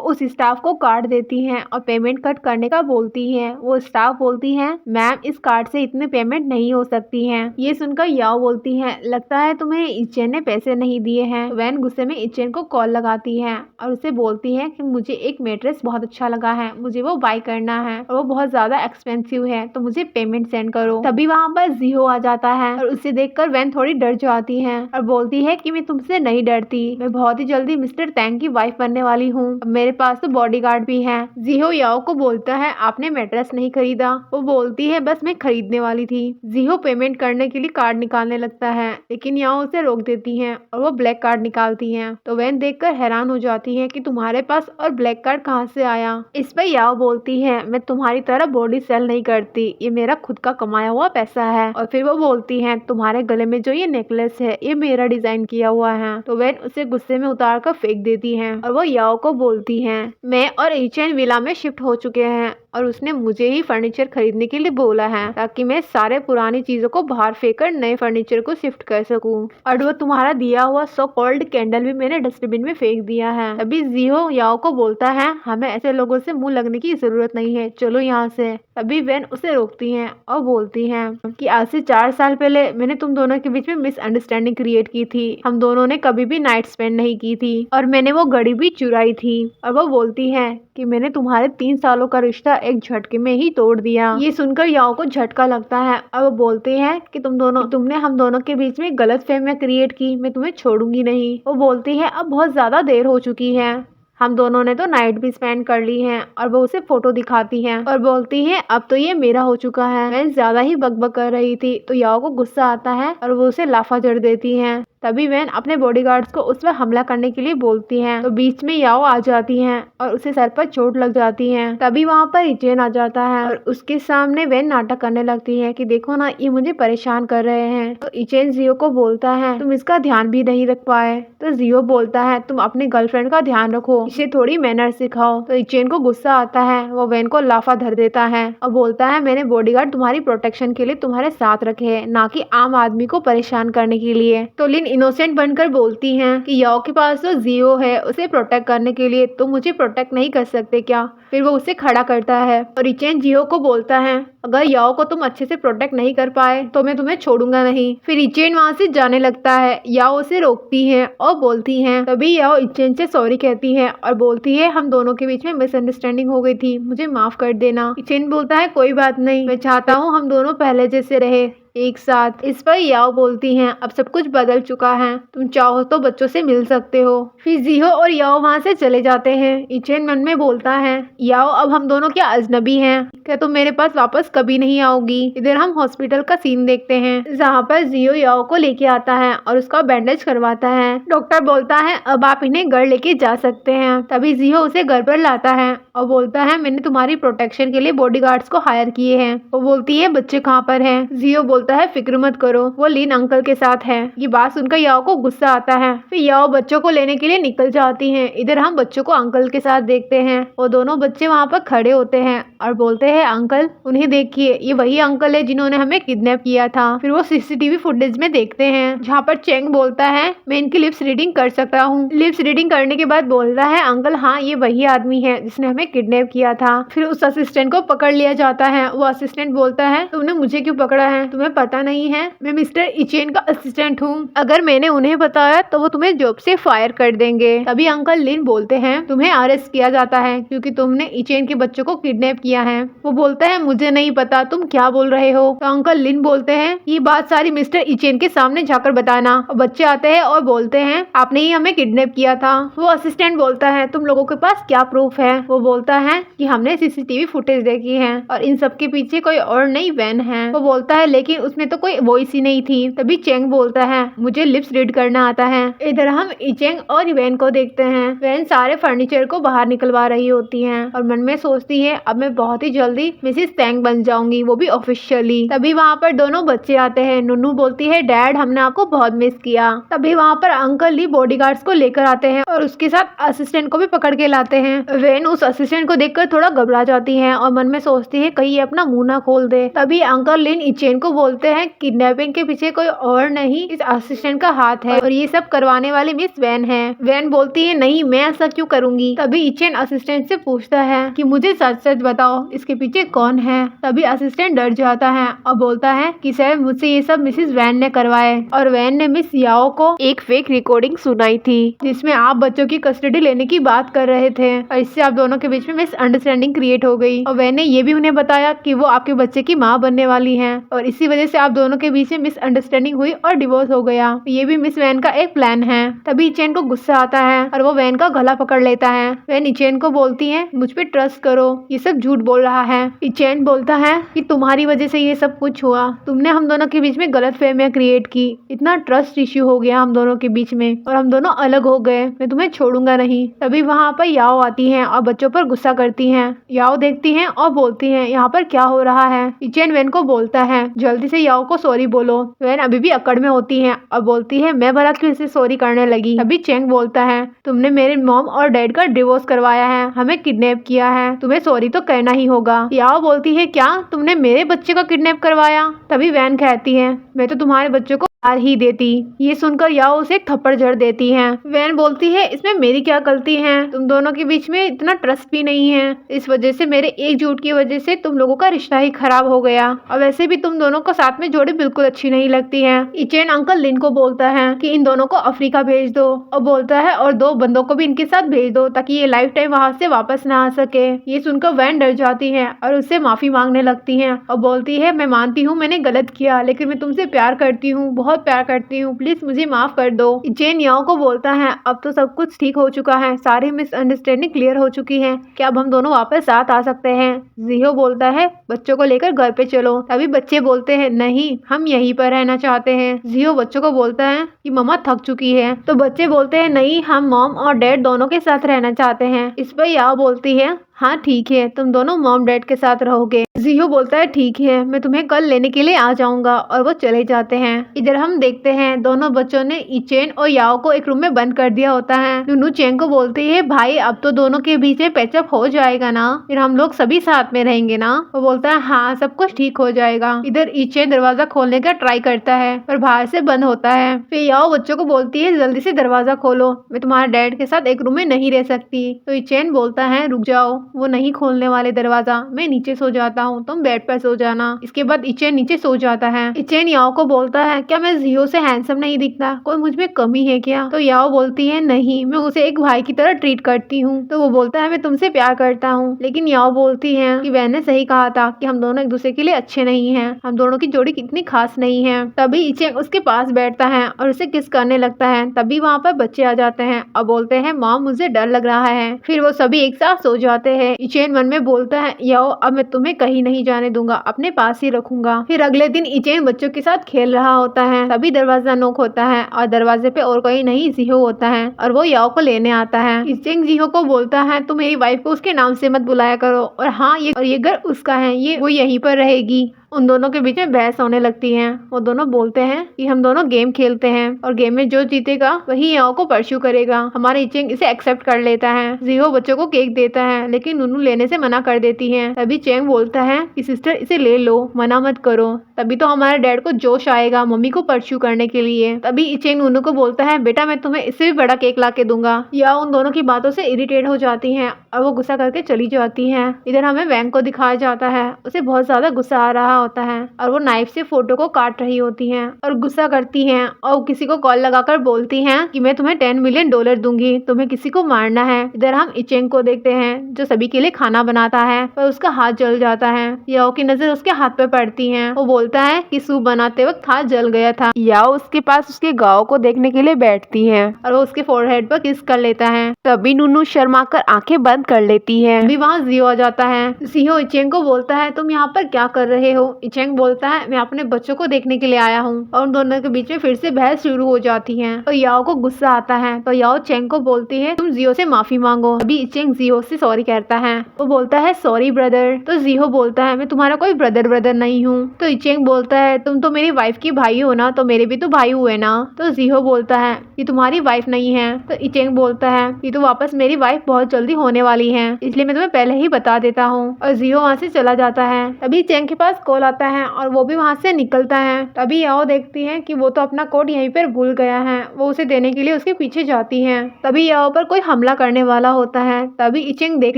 उस स्टाफ को कार्ड देती है और पेमेंट कट करने का बोलती है। वो स्टाफ बोलती है मैम इस कार्ड से इतने पेमेंट नहीं हो सकती है। ये सुनकर याओ बोलती है लगता है तुम्हें इचेन ने पैसे नहीं दिए हैं। वैन गुस्से में इचेन को कॉल लगाती है और उसे बोलती है कि मुझे एक मैट्रेस बहुत अच्छा लगा है, मुझे वो बाय करना है और वो बहुत ज्यादा एक्सपेंसिव है तो मुझे पेमेंट सेंड करो। तभी वहाँ पर जियो आ जाता है और उसे देखकर वैन थोड़ी डर जाती है और बोलती है कि मैं तुमसे नहीं डरती, मैं बहुत ही जल्दी मिस्टर टैंग की वाइफ बनने वाली हूँ, मेरे पास तो बॉडीगार्ड भी है। जियो याओ को बोलता है आपने मैट्रेस नहीं खरीदा। वो बोलती है बस मैं खरीदने वाली थी। जियो पेमेंट करने के लिए कार्ड निकालने लगता है लेकिन याओ उसे रोक देती है और वो ब्लैक कार्ड निकालती है तो वैन देखकर हैरान हो जाती है कि तुम्हारे पास और ब्लैक कार्ड कहाँ से आया। इस पर याओ बोलती है मैं तुम्हारी तरह बॉडी सेल नहीं करती, ये मेरा खुद का कमाया हुआ पैसा है। और फिर वो बोलती है तुम्हारे गले में जो ये नेकलेस है ये मेरा डिजाइन किया हुआ है। तो वैन उसे गुस्से में उतार कर फेंक देती है और वो याओ को बोलती है मैं और ईचेन विला में शिफ्ट हो चुके हैं और उसने मुझे ही फर्नीचर खरीदने के लिए बोला है ताकि मैं सारे पुरानी चीजों को बाहर फेंककर नए फर्नीचर को शिफ्ट कर सकूं। और वो तुम्हारा दिया हुआ सो कॉल्ड कैंडल भी मैंने डस्टबिन में फेंक दिया है। तभी जिहो याओ को बोलता है हमें ऐसे लोगों से मुंह लगने की जरूरत नहीं है, चलो यहाँ से। तभी वैन उसे रोकती है और बोलती है कि आज से 4 साल पहले मैंने तुम दोनों के बीच में मिसअंडरस्टैंडिंग क्रिएट की थी। हम दोनों ने कभी भी नाइट स्पेंड नहीं की थी और मैंने वो घड़ी भी चुराई थी। और वो बोलती है कि मैंने तुम्हारे 3 सालों का रिश्ता एक झटके में ही तोड़ दिया। ये सुनकर याओ को झटका लगता है और वो बोलते हैं कि तुमने हम दोनों के बीच में गलतफहमियां क्रिएट की, मैं तुम्हें छोड़ूंगी नहीं। वो बोलती है अब बहुत ज्यादा देर हो चुकी है, हम दोनों ने तो नाइट भी स्पेंड कर ली है। और वो उसे फोटो दिखाती है और बोलती है अब तो ये मेरा हो चुका है, मैं ज्यादा ही बकबक कर रही थी। तो याओ को गुस्सा आता है और वो उसे लाफा जड़ देती है। तभी वैन अपने बॉडीगार्ड्स को उस पर हमला करने के लिए बोलती है तो बीच में याओ आ जाती है और उसे सर पर चोट लग जाती है। तभी वहाँ पर इचेन आ जाता है और उसके सामने वैन नाटक करने लगती है कि देखो ना ये मुझे परेशान कर रहे हैं। तो इचेन जियो को बोलता है तुम इसका ध्यान भी नहीं रख पाए। तो जियो बोलता है तुम अपने गर्लफ्रेंड का ध्यान रखो, इसे थोड़ी मैनर सिखाओ। तो इचेन को गुस्सा आता है, वो वैन को लाफा धर देता है और बोलता है मैंने बॉडीगार्ड तुम्हारी प्रोटेक्शन के लिए तुम्हारे साथ रखे हैं, ना कि आम आदमी को परेशान करने के लिए। तो लिन इनोसेंट बनकर बोलती हैं कि याओ के पास तो जियो है उसे प्रोटेक्ट करने के लिए, तुम मुझे प्रोटेक्ट नहीं कर सकते क्या। फिर वो उसे खड़ा करता है और इचेन जियो को बोलता है अगर याओ को तुम अच्छे से प्रोटेक्ट नहीं कर पाए तो मैं तुम्हें छोड़ूंगा नहीं। फिर इचेन वहाँ से जाने लगता है, याओ उसे रोकती है और बोलती है। तभी याओ इचेन से सॉरी कहती है और बोलती है हम दोनों के बीच में मिसअंडरस्टैंडिंग हो गई थी, मुझे माफ कर देना। इचेन बोलता है कोई बात नहीं, मैं चाहता हूँ हम दोनों पहले जैसे रहे एक साथ। इस पर याओ बोलती हैं अब सब कुछ बदल चुका है, तुम चाहो तो बच्चों से मिल सकते हो। फिर जिहो और याओ वहाँ से चले जाते हैं। इचेन मन में बोलता है याओ अब हम दोनों क्या अजनबी हैं, क्या तुम मेरे पास वापस कभी नहीं आओगी। इधर हम हॉस्पिटल का सीन देखते हैं जहाँ पर जियो याओ को लेके आता है और उसका बैंडेज करवाता है। डॉक्टर बोलता है अब आप इन्हें घर लेके जा सकते हैं। तभी जियो उसे घर पर लाता है और बोलता है मैंने तुम्हारी प्रोटेक्शन के लिए बॉडीगार्ड्स को हायर किए हैं। वो बोलती है बच्चे कहाँ पर हैं। जियो बोलता है फिक्र मत करो, वो लिन अंकल के साथ है। ये बात सुनकर याओ को गुस्सा आता है। फिर याओ बच्चों को लेने के लिए निकल जाती हैं। इधर हम बच्चों को अंकल के साथ देखते हैं। वो दोनों बच्चे वहाँ पर खड़े होते हैं और बोलते हैं अंकल उन्हें देखिए, ये वही अंकल है जिन्होंने हमें किडनैप किया था। फिर वो सीसीटीवी फुटेज में देखते हैं जहाँ पर चेंग बोलता है मैं इनकी लिप्स रीडिंग कर सकता हूँ। लिप्स रीडिंग करने के बाद बोलता है अंकल हाँ ये वही आदमी है जिसने हमें किडनैप किया था। फिर उस असिस्टेंट को पकड़ लिया जाता है। वो असिस्टेंट बोलता है तुमने मुझे क्यों पकड़ा है, तुम्हें पता नहीं है मैं मिस्टर इचेन का असिस्टेंट हूँ, अगर मैंने उन्हें बताया तो वो तुम्हें जॉब से फायर कर देंगे। तभी अंकल लिन बोलते हैं तुम्हें अरेस्ट किया जाता है क्योंकि तुमने इचेन के बच्चों को किडनैप किया है। वो बोलता है मुझे नहीं पता तुम क्या बोल रहे हो। तो अंकल लिन बोलते हैं ये बात सारी मिस्टर इचेन के सामने जाकर बताना। और बच्चे आते हैं और बोलते हैं आपने ही हमें किडनैप किया था। वो असिस्टेंट बोलता है तुम लोगों के पास क्या प्रूफ है। वो बोलता है कि हमने सीसीटीवी फुटेज देखी है और इन सब के पीछे कोई और नई वैन है। वो बोलता है लेकिन उसमें तो कोई वॉइस ही नहीं थी। तभी चेंग बोलता है मुझे लिप्स रीड करना आता है। इधर हम इचेंग और वैन को देखते हैं। वैन सारे फर्नीचर को बाहर निकलवा रही होती है और मन में सोचती है अब मैं बहुत ही जल्दी मिसेस टैंग बन जाऊंगी, वो भी ऑफिशियली। तभी वहाँ पर दोनों बच्चे आते हैं। नुनू बोलती है डैड हमने आपको बहुत मिस किया। तभी वहाँ पर अंकल ली बॉडीगार्ड्स को लेकर आते हैं और उसके साथ असिस्टेंट को भी पकड़ के लाते हैं। वैन उस असिस्टेंट को देखकर थोड़ा घबरा जाती है और मन में सोचती है कहीं ये अपना मुंह ना खोल दे। तभी अंकल लिन इचेन को बोलते हैं किडनैपिंग के पीछे कोई और नहीं इस असिस्टेंट का हाथ है और ये सब करवाने वाली मिस वैन है। वैन बोलती है नहीं मैं ऐसा क्यों करूंगी। तभी इचेन असिस्टेंट से पूछता है कि मुझे सच सच बताओ इसके पीछे कौन है। तभी असिस्टेंट डर जाता है और बोलता है कि सर मुझसे ये सब मिसेस वैन ने करवाए और वैन ने मिस याओ को एक फेक रिकॉर्डिंग सुनाई थी जिसमें आप बच्चों की कस्टडी लेने की बात कर रहे थे और इससे आप दोनों के बीच में मिसअंडरस्टैंडिंग क्रिएट हो गई और वैन ने ये भी उन्हें बताया कि वो आपके बच्चे की माँ बनने वाली है और इसी वजह से आप दोनों के बीच में मिसअंडरस्टैंडिंग हुई और डिवोर्स हो गया। ये भी मिस वैन का एक प्लान है। तभी इचेन को गुस्सा आता है और वो वैन का गला पकड़ लेता है। वैन इचेन को बोलती है मुझ पे ट्रस्ट करो, ये सब झूठ बोल रहा है। इचेन बोलता है कि तुम्हारी वजह से ये सब कुछ हुआ, तुमने हम दोनों के बीच में गलतफहमियां क्रिएट की, इतना ट्रस्ट इश्यू हो गया हम दोनों के बीच में और हम दोनों अलग हो गए, मैं तुम्हें छोड़ूंगा नहीं। तभी वहाँ पर याओ आती है और बच्चों पर गुस्सा करती है। याओ देखती है और बोलती है यहाँ पर क्या हो रहा है। इचेन वैन को बोलता है जल्दी से याओ को सॉरी बोलो। वैन अभी भी अकड़ में होती है और बोलती है मैं भला क्यों इसे सॉरी करने लगी। अभी चेंग बोलता है तुमने मेरे मॉम और डैड का डिवोर्स करवाया है, हमें किडनैप किया है, तुम्हें सॉरी तो कहना ही होगा। याओ बोलती है क्या तुमने मेरे बच्चे का किडनैप करवाया। तभी वैन कहती है मैं तो तुम्हारे बच्चे को मार ही देती। ये सुनकर याओ उसे एक थप्पड़ जड़ देती है। वैन बोलती है इसमें मेरी क्या गलती है, तुम दोनों के बीच में इतना ट्रस्ट भी नहीं है, इस वजह से मेरे एक झूठ की वजह से तुम लोगों का रिश्ता ही खराब हो गया और वैसे भी तुम दोनों को साथ में जोड़ी बिल्कुल अच्छी नहीं लगती है। इचेन अंकल लिन को बोलता है कि इन दोनों को अफ्रीका भेज दो और बोलता है और 2 बंदों को भी इनके साथ भेज दो ताकि ये लाइफ टाइम वहाँ से वापस ना आ सके। ये सुनकर वैन डर जाती है और उससे माफी मांगने लगती है और बोलती है मैं मानती हूँ मैंने गलत किया, लेकिन मैं तुमसे प्यार करती हूँ, बहुत प्यार करती हूँ, प्लीज मुझे माफ कर दो। इचेन याओ को बोलता है अब तो सब कुछ ठीक हो चुका है, सारी मिसअंडरस्टैंडिंग क्लियर हो चुकी है, क्या अब हम दोनों वापस साथ आ सकते हैं। जिहो बोलता है बच्चों को लेकर घर पे चलो। तभी बच्चे बोलते हैं नहीं हम यहीं पर रहना चाहते हैं। जिहो बच्चों को बोलता है कि मम्मा थक चुकी है, तो बच्चे बोलते हैं नहीं हम मॉम और डैड दोनों के साथ रहना चाहते हैं। इस पर याओ बोलती है हाँ ठीक है तुम दोनों मॉम डैड के साथ रहोगे। जिहो बोलता है ठीक है मैं तुम्हें कल लेने के लिए आ जाऊंगा और वो चले जाते हैं। इधर हम देखते हैं दोनों बच्चों ने इचेन और याओ को एक रूम में बंद कर दिया होता है। नुनू चेंग को बोलती है भाई अब तो दोनों के बीच में पैचअप हो जाएगा ना, फिर हम लोग सभी साथ में रहेंगे ना। वो बोलता है हाँ सब कुछ ठीक हो जाएगा। इधर इचेन दरवाजा खोलने का ट्राई करता है पर बाहर से बंद होता है। फिर याओ बच्चों को बोलती है जल्दी से दरवाजा खोलो, मैं तुम्हारे डैड के साथ एक रूम में नहीं रह सकती। तो इचेन बोलता है रुक जाओ, वो नहीं खोलने वाले दरवाजा, मैं नीचे सो जाता हूँ तुम बेड पर सो जाना। इसके बाद इचेन नीचे सो जाता है। इचेन याओ को बोलता है क्या मैं जिहो से हैंडसम नहीं दिखता, कोई मुझ में कमी है क्या। तो याओ बोलती है नहीं मैं उसे एक भाई की तरह ट्रीट करती हूँ। तो वो बोलता है मैं तुमसे प्यार करता हूँ, लेकिन याओ बोलती है कि वैन ने सही कहा था कि हम दोनों एक दूसरे के लिए अच्छे नहीं हैं, हम दोनों की जोड़ी कितनी खास नहीं है। तभी इचेन उसके पास बैठता है और उसे किस करने लगता है। तभी वहाँ पर बच्चे आ जाते हैं और बोलते हैं मॉम मुझे डर लग रहा है। फिर वो सभी एक साथ सो जाते हैं। इचेन मन में बोलता है याओ अब मैं तुम्हें कहीं नहीं जाने दूंगा, अपने पास ही रखूंगा। फिर अगले दिन इचेन बच्चों के साथ खेल रहा होता है। तभी दरवाजा नॉक होता है और दरवाजे पे और कोई नहीं जिहो होता है और वो याओ को लेने आता है। इचेन जिहो को बोलता है तुम मेरी वाइफ को उसके नाम से मत बुलाया करो और हाँ ये घर उसका है, ये वो यहीं पर रहेगी। उन दोनों के बीच में बहस होने लगती है। वो दोनों बोलते हैं कि हम दोनों गेम खेलते हैं और गेम में जो जीतेगा वही याओ को परस्यू करेगा। हमारे इचेंग इसे एक्सेप्ट कर लेता है। जिहो बच्चों को केक देता है लेकिन नुनू लेने से मना कर देती है। तभी चेंग बोलता है कि सिस्टर इसे ले लो, मना मत करो, तभी तो हमारे डैड को जोश आएगा मम्मी को परस्यू करने के लिए। तभी इचेंग नुनू को बोलता है बेटा मैं तुम्हें इससे भी बड़ा केक ला के दूंगा। याओ उन दोनों की बातों से इरिटेट हो जाती है और वो गुस्सा करके चली जाती है। इधर हमें वैंग को दिखाया जाता है, उसे बहुत ज्यादा गुस्सा आ रहा होता है और वो नाइफ से फोटो को काट रही होती हैं और गुस्सा करती हैं और किसी को कॉल लगाकर बोलती हैं कि मैं तुम्हें $10 मिलियन दूंगी, तुम्हें किसी को मारना है। इधर हम इचेंग को देखते हैं जो सभी के लिए खाना बनाता है पर उसका हाथ जल जाता है। याओ की नजर उसके हाथ पे पड़ती है। वो बोलता है कि सूप बनाते वक्त हाथ जल गया था। याओ उसके पास उसके गाँव को देखने के लिए बैठती है और वो उसके फोरहेड पर किस कर लेता है। तभी नुनू शर्मा कर आंखें बंद कर लेती है। अभी वहाँ जियो आ जाता है। जियो इचेंग को बोलता है तुम यहाँ पर क्या कर रहे हो। इचेंग बोलता है मैं अपने बच्चों को देखने के लिए आया हूँ और उन दोनों के बीच में फिर से बहस शुरू हो जाती है। तो याओ को गुस्सा आता है तो याओ चेंग को बोलती है तुम जियो से माफी मांगो। अभी इचेंग जियो से सॉरी कहता है। वो बोलता है सॉरी ब्रदर। तो जियो बोलता है मैं तुम्हारा कोई ब्रदर नहीं हूँ। तो इचेंग बोलता है तुम तो मेरी वाइफ की भाई हो ना, तो मेरे भी तो भाई हुए ना। तो जियो बोलता है ये तुम्हारी वाइफ नहीं है। तो इचेंग बोलता है ये तो वापस मेरी वाइफ बहुत जल्दी होने वाली है, इसलिए मैं तुम्हें पहले ही बता देता हूँ। और जियो वहाँ से चला जाता है। तभी चेंग के पास कॉल आता है और वो भी वहाँ से निकलता है। तभी याओ देखती है कि वो तो अपना कोट यहीं पर भूल गया है। वो उसे देने के लिए उसके पीछे जाती है। तभी याओ पर कोई हमला करने वाला होता है। तभी इचेंग देख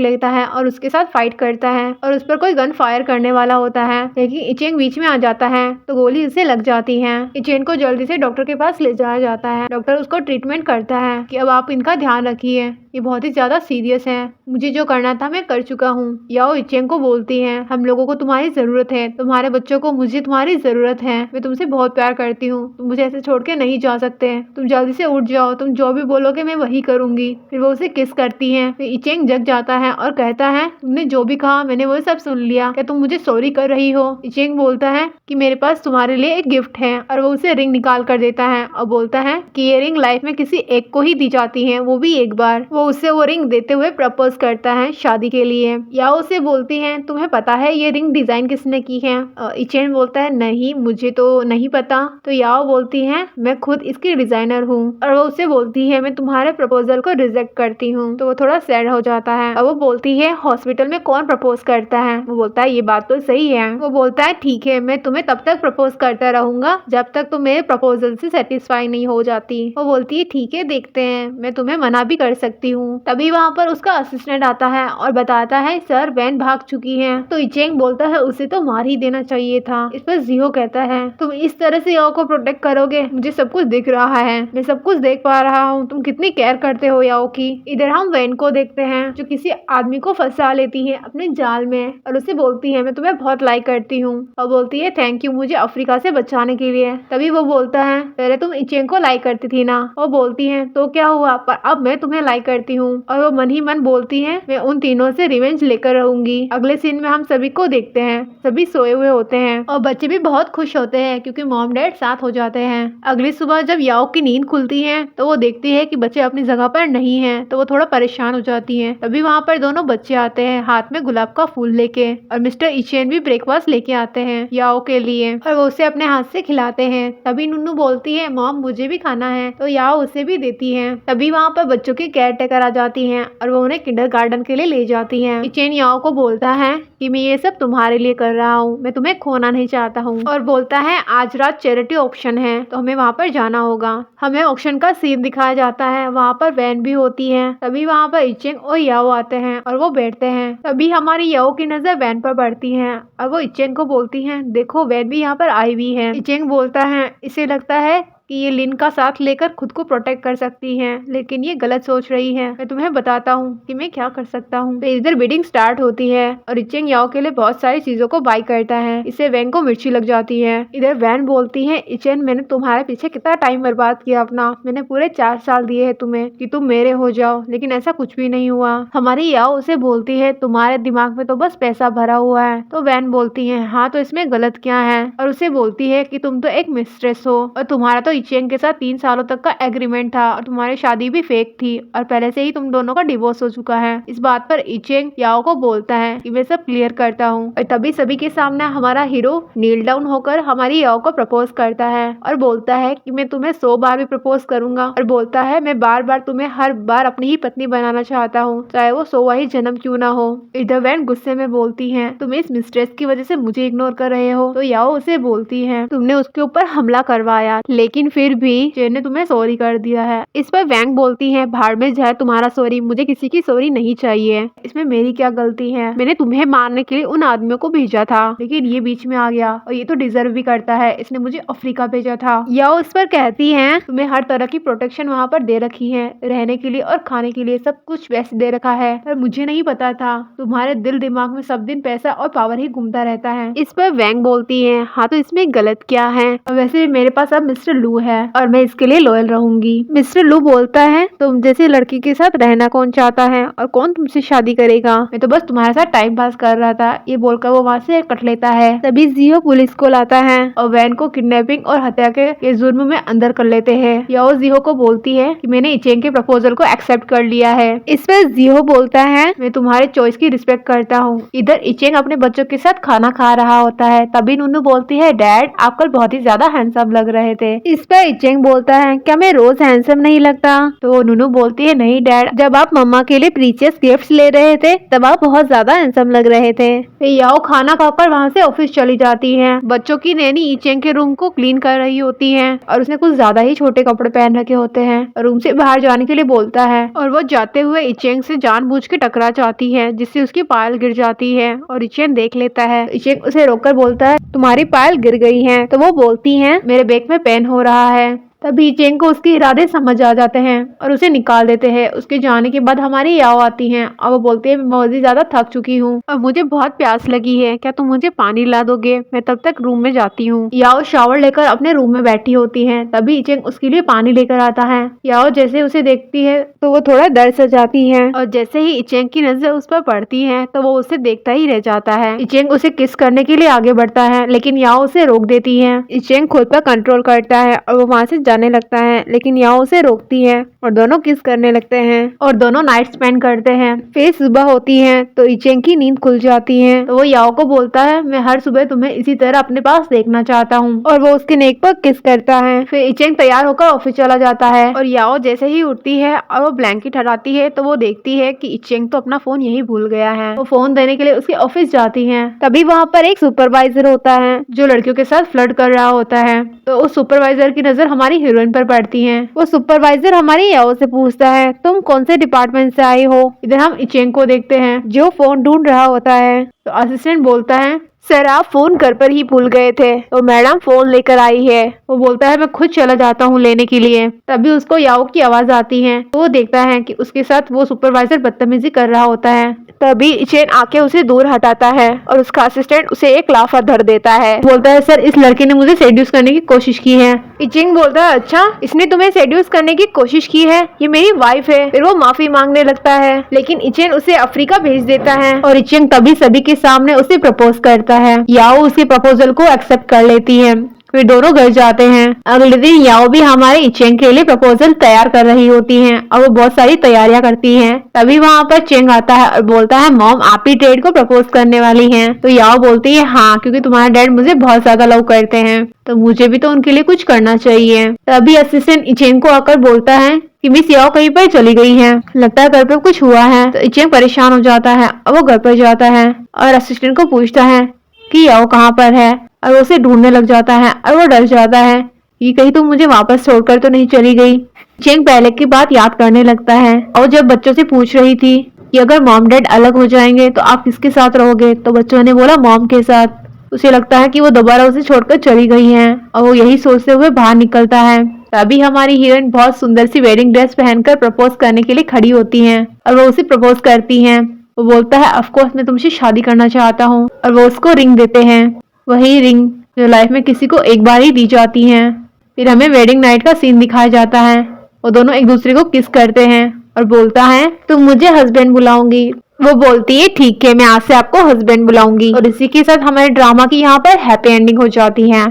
लेता है और उसके साथ फाइट करता है और उस पर कोई गन फायर करने वाला होता है, लेकिन इचेंग बीच में आ जाता है तो गोली उसे लग जाती है। इचेन को जल्दी से डॉक्टर के पास ले जाया जाता है। डॉक्टर उसको ट्रीटमेंट करता है कि अब आप इनका ध्यान रखिए, ये बहुत ही ज्यादा सीरियस है, मुझे जो करना था मैं कर चुका हूँ। याओ इचेंग को बोलती है हम लोगों को तुम्हारी जरूरत है, तुम्हारे बच्चों को मुझे तुम्हारी जरूरत है, मैं तुमसे बहुत प्यार करती हूँ, तुम मुझे ऐसे छोड़ के नहीं जा सकते, तुम जल्दी से उठ जाओ, तुम जो भी बोलोगे मैं वही करूंगी। फिर वो उसे किस करती है। फिर इचेंग जग जाता है और कहता है तुमने जो भी कहा मैंने वो सब सुन लिया, क्या तुम मुझे सॉरी कर रही हो। इचेंग बोलता है कि मेरे पास तुम्हारे लिए एक गिफ्ट है और वो उसे रिंग निकाल कर देता है और बोलता है कि ये रिंग लाइफ में किसी एक को ही दी जाती है, वो भी एक बार। वो उससे वो रिंग देते हुए प्रपोज करता है शादी के लिए। या उसे बोलती है तुम्हें पता है ये रिंग डिजाइन किसने की है। इचेन बोलता है नहीं मुझे तो नहीं पता। तो याओ बोलती है मैं खुद इसकी डिजाइनर हूँ। और वो उसे बोलती है मैं तुम्हारे प्रपोजल को रिजेक्ट करती हूँ। तो वो थोड़ा सैड हो जाता है और वो बोलती है हॉस्पिटल में कौन प्रपोज करता है। वो बोलता है ये बात तो सही है। वो बोलता है ठीक है मैं तुम्हें तब तक प्रपोज करता रहूंगा जब तक तुम मेरे प्रपोजल से सेटिस्फाई नहीं हो जाती। वो बोलती है ठीक है देखते हैं, मैं तुम्हें मना भी कर सकती हूँ। तभी वहाँ पर उसका असिस्टेंट आता है और बताता है सर वैन भाग चुकी है। तो इचेंग बोलता है उसे तो मार ही देना चाहिए था। इस पर जिहो कहता है तुम इस तरह से याओ को प्रोटेक्ट करोगे, मुझे सब कुछ दिख रहा है, मैं सब कुछ देख पा रहा हूँ, तुम कितनी केयर करते हो याओ की। इधर हम वैन को देखते हैं जो किसी आदमी को फंसा लेती है अपने जाल में और उसे बोलती है मैं तुम्हें बहुत लाइक करती हूँ। और बोलती है थैंक यू मुझे अफ्रीका से बचाने के लिए। तभी वो बोलता है पहले तुम इचेंग को लाइक करती थी ना। वो बोलती है तो क्या हुआ, पर अब मैं तुम्हें लाइक करती हूँ। और वो मन ही मन बोलती है मैं उन तीनों से रिवेंज लेकर रहूंगी। अगले सीन में हम सभी को देखते हैं, सभी सोए हुए होते हैं और बच्चे भी बहुत खुश होते हैं क्योंकि मॉम डैड साथ हो जाते हैं। अगली सुबह जब याओ की नींद खुलती है तो वो देखती है कि बच्चे अपनी जगह पर नहीं है, तो वो थोड़ा परेशान हो जाती है। तभी वहाँ पर दोनों बच्चे आते हैं हाथ में गुलाब का फूल लेके और मिस्टर इचेन भी ब्रेकफास्ट लेके आते हैं याओ के लिए और वो उसे अपने हाथ से खिलाते हैं। तभी नुन्नू बोलती है मॉम मुझे भी खाना है, तो याओ उसे भी देती है। तभी वहाँ पर बच्चों की केयर टेकर आ जाती है और वो उन्हें किंडरगार्टन के लिए ले जाती है। इचेन याओ को बोलता है कि मैं ये सब तुम्हारे लिए कर रहा हूँ, मैं तुम्हें खोना नहीं चाहता हूँ। और बोलता है आज रात चैरिटी ऑक्शन है तो हमें वहाँ पर जाना होगा। हमें ऑक्शन का सीन दिखाया जाता है, वहाँ पर वैन भी होती है। तभी वहाँ पर इचेंग और याओ आते हैं और वो बैठते हैं। तभी हमारी याओ की नजर वैन पर पड़ती है और वो इचेंग को बोलती है देखो वैन भी यहाँ पर आई हुई है। इचेंग बोलता है इसे लगता है कि ये लिन का साथ लेकर खुद को प्रोटेक्ट कर सकती हैं, लेकिन ये गलत सोच रही है। मैं तुम्हें बताता हूँ कि मैं क्या कर सकता हूँ। तो इधर बिडिंग स्टार्ट होती है और इचेंग याओ के लिए बहुत सारी चीजों को बाय करता है। इससे वैन को मिर्ची लग जाती है। इधर वैन बोलती है इचेन मैंने तुम्हारे पीछे कितना टाइम बर्बाद किया अपना, मैंने पूरे 4 साल दिए है तुम्हें कि तुम मेरे हो जाओ, लेकिन ऐसा कुछ भी नहीं हुआ। हमारी याओ उसे बोलती है तुम्हारे दिमाग में तो बस पैसा भरा हुआ है। तो वैन बोलती है हाँ तो इसमें गलत क्या है। और उसे बोलती है कि तुम तो एक मिस्ट्रेस हो और तुम्हारा तो इचेंग के साथ 3 सालों तक का एग्रीमेंट था और तुम्हारी शादी भी फेक थी और पहले से ही तुम दोनों का डिवोर्स हो चुका है। इस बात पर इचेंग याओ को बोलता है कि मैं सब क्लियर करता हूँ। और तभी सभी के सामने हमारा हीरो नील डाउन होकर हमारी याओ को प्रपोज करता है और बोलता है कि मैं तुम्हें 100 बार भी प्रपोज करूंगा। और बोलता है मैं बार बार तुम्हें हर बार अपनी ही पत्नी बनाना चाहता हूँ, चाहे वो 100वां ही जन्म क्यों ना हो। इधर वैन गुस्से में बोलती है तुम इस मिस्ट्रेस की वजह से मुझे इग्नोर कर रहे हो। तो याओ उसे बोलती है तुमने उसके ऊपर हमला करवाया लेकिन फिर भी जेन ने तुम्हें सॉरी कर दिया है। इस पर वैंग बोलती है भाड़ में जाए तुम्हारा सॉरी, मुझे किसी की सॉरी नहीं चाहिए, इसमें मेरी क्या गलती है, मैंने तुम्हें मारने के लिए उन आदमियों को भेजा था लेकिन ये बीच में आ गया और ये तो डिजर्व भी करता है, इसने मुझे अफ्रीका भेजा था। याओ इस पर कहती है तुम्हें हर तरह की प्रोटेक्शन वहाँ पर दे रखी है, रहने के लिए और खाने के लिए सब कुछ वैसे दे रखा है, पर मुझे नहीं पता था तुम्हारे दिल दिमाग में सब दिन पैसा और पावर ही घूमता रहता है। इस पर वैंग बोलती है हाँ तो इसमें गलत क्या है, वैसे मेरे पास अब मिस्टर लू है और मैं इसके लिए लॉयल रहूंगी। मिस्टर लू बोलता है तुम जैसे लड़की के साथ रहना कौन चाहता है और कौन तुमसे शादी करेगा, मैं तो बस तुम्हारे साथ टाइम पास कर रहा था। ये बोलकर वो वहाँ से कट लेता है। तभी जियो पुलिस को लाता है और वैन को किडनैपिंग और हत्या के जुर्म में अंदर कर लेते हैं। याओ जिहो को बोलती है कि मैंने इचेंग के प्रपोजल को एक्सेप्ट कर लिया है। इस पर जिहो बोलता है मैं तुम्हारे चॉइस की रिस्पेक्ट करता हूँ। इधर इचेंग अपने बच्चों के साथ खाना खा रहा होता है। तभी नुन्नू बोलती है डैड आप कल बहुत ही ज्यादा हैंडसम लग रहे थे। इस पर इचेंग बोलता है क्या मैं रोज हैंडसम नहीं लगता? तो नुनू बोलती है नहीं डैड, जब आप मम्मा के लिए प्रीशियस गिफ्ट्स ले रहे थे तब आप बहुत ज्यादा हैंडसम लग रहे थे। फिर याओ खाना खाकर वहाँ से ऑफिस चली जाती है। बच्चों की नैनी इचेंग के रूम को क्लीन कर रही होती है और उसने कुछ ज्यादा ही छोटे कपड़े पहन रखे होते हैं। रूम से बाहर जाने के लिए बोलता है और वो जाते हुए इचेंग से जानबूझ के टकरा जाती है जिससे उसकी पायल गिर जाती है और इचेंग देख लेता है। इचेंग उसे रोककर बोलता है तुम्हारी पायल गिर गई है। तो वो बोलती है मेरे बैग में पेन हो रहा है। तभी इचेंग को उसके इरादे समझ आ जाते हैं और उसे निकाल देते हैं। उसके जाने के बाद हमारी याओ आती हैं और वो बोलती है मैं बहुत ही ज्यादा थक चुकी हूँ और मुझे बहुत प्यास लगी है, क्या तुम मुझे पानी ला दोगे? मैं तब तक रूम में जाती हूँ। याओ शावर लेकर अपने रूम में बैठी होती है। तभी इचेंग उसके लिए पानी लेकर आता है। याओ जैसे उसे देखती है तो वो थोड़ा डर सा जाती है और जैसे ही इचेंग की नजर उस पर पड़ती है तो वो उसे देखता ही रह जाता है। इचेंग उसे किस करने के लिए आगे बढ़ता है लेकिन याओ उसे रोक देती है। इचेंग खुद पर कंट्रोल करता है और वो वहाँ से जाने लगता है लेकिन याओ उसे रोकती है और दोनों किस करने लगते हैं और दोनों नाइट स्पेंड करते हैं। फिर सुबह होती है तो इचेंग की नींद खुल जाती है। तो वो याओ को बोलता है मैं हर सुबह तुम्हें इसी तरह अपने पास देखना चाहता हूँ और वो उसके नेक पर किस करता है। फिर इचेंग तैयार होकर ऑफिस चला जाता है और याओ जैसे ही उठती है और वो ब्लैंकेट हटाती है तो वो देखती है कि इचेंग तो अपना फोन यही भूल गया है। वो फोन देने के लिए उसके ऑफिस जाती है। तभी वहाँ पर एक सुपरवाइजर होता है जो लड़कियों के साथ फ्लर्ट कर रहा होता है। तो उस सुपरवाइजर की नजर हमारी हीरोइन पर पड़ती है। वो सुपरवाइजर हमारी याओ से पूछता है तुम कौन से डिपार्टमेंट से आई हो? इधर हम इचेंग को देखते हैं जो फोन ढूंढ रहा होता है। तो असिस्टेंट बोलता है सर आप फोन घर पर ही भूल गए थे। तो मैडम फोन लेकर आई है। वो बोलता है मैं खुद चला जाता हूँ लेने के लिए। तभी उसको याओ की आवाज आती है तो वो देखता है कि उसके साथ वो सुपरवाइजर बदतमीजी कर रहा होता है। तभी इचेंग आके उसे दूर हटाता है और उसका असिस्टेंट उसे एक लाफा धर देता है। बोलता है सर इस लड़के ने मुझे सेड्यूस करने की कोशिश की है। इचेंग बोलता है अच्छा इसने तुम्हें सेड्यूस करने की कोशिश की है, ये मेरी वाइफ है। फिर वो माफी मांगने लगता है लेकिन इचेंग उसे अफ्रीका भेज देता है और इचेंग तभी सभी के सामने उसे प्रपोज करता है। याओ उसके प्रपोजल को एक्सेप्ट कर लेती है। फिर दोनों घर जाते हैं। अगले दिन याओ भी हमारे इचेंग के लिए प्रपोजल तैयार कर रही होती है और वो बहुत सारी तैयारियां करती है। तभी वहाँ पर चेंग आता है और बोलता है मॉम आप ही डैड को प्रपोज करने वाली हैं। तो याओ बोलती है हाँ क्योंकि तुम्हारे डैड मुझे बहुत ज्यादा लव करते हैं तो मुझे भी तो उनके लिए कुछ करना चाहिए। तभी असिस्टेंट इचेंग को आकर बोलता है कि मिस याओ कहीं पर चली गई है, लगता है घर पे कुछ हुआ है। तो इचेंग परेशान हो जाता है और वो घर पर जाता है और असिस्टेंट को पूछता है कि याओ कहाँ पर है और वो उसे ढूंढने लग जाता है और वो डर जाता है ये कहीं तुम मुझे वापस छोड़कर तो नहीं चली गई। चेंग पहले की बात याद करने लगता है और जब बच्चों से पूछ रही थी कि अगर मॉम डैड अलग हो जाएंगे तो आप किसके साथ रहोगे तो बच्चों ने बोला मॉम के साथ। उसे लगता है कि वो दोबारा उसे छोड़कर चली गई हैं और वो यही सोचते हुए बाहर निकलता है। तभी हमारी हीरोइन बहुत सुंदर सी वेडिंग ड्रेस पहनकर प्रपोज करने के लिए खड़ी होती है और वो उसे प्रपोज करती है। वो बोलता है ऑफ कोर्स मैं तुमसे शादी करना चाहता हूँ और वो उसको रिंग देते हैं, वही रिंग जो लाइफ में किसी को एक बार ही दी जाती है। फिर हमें वेडिंग नाइट का सीन दिखाया जाता है। वो दोनों एक दूसरे को किस करते हैं और बोलता है तुम मुझे हस्बैंड बुलाऊंगी। वो बोलती है ठीक है मैं आज से आपको हस्बैंड बुलाऊंगी और इसी के साथ हमारे ड्रामा की यहाँ पर हैप्पी एंडिंग हो जाती है।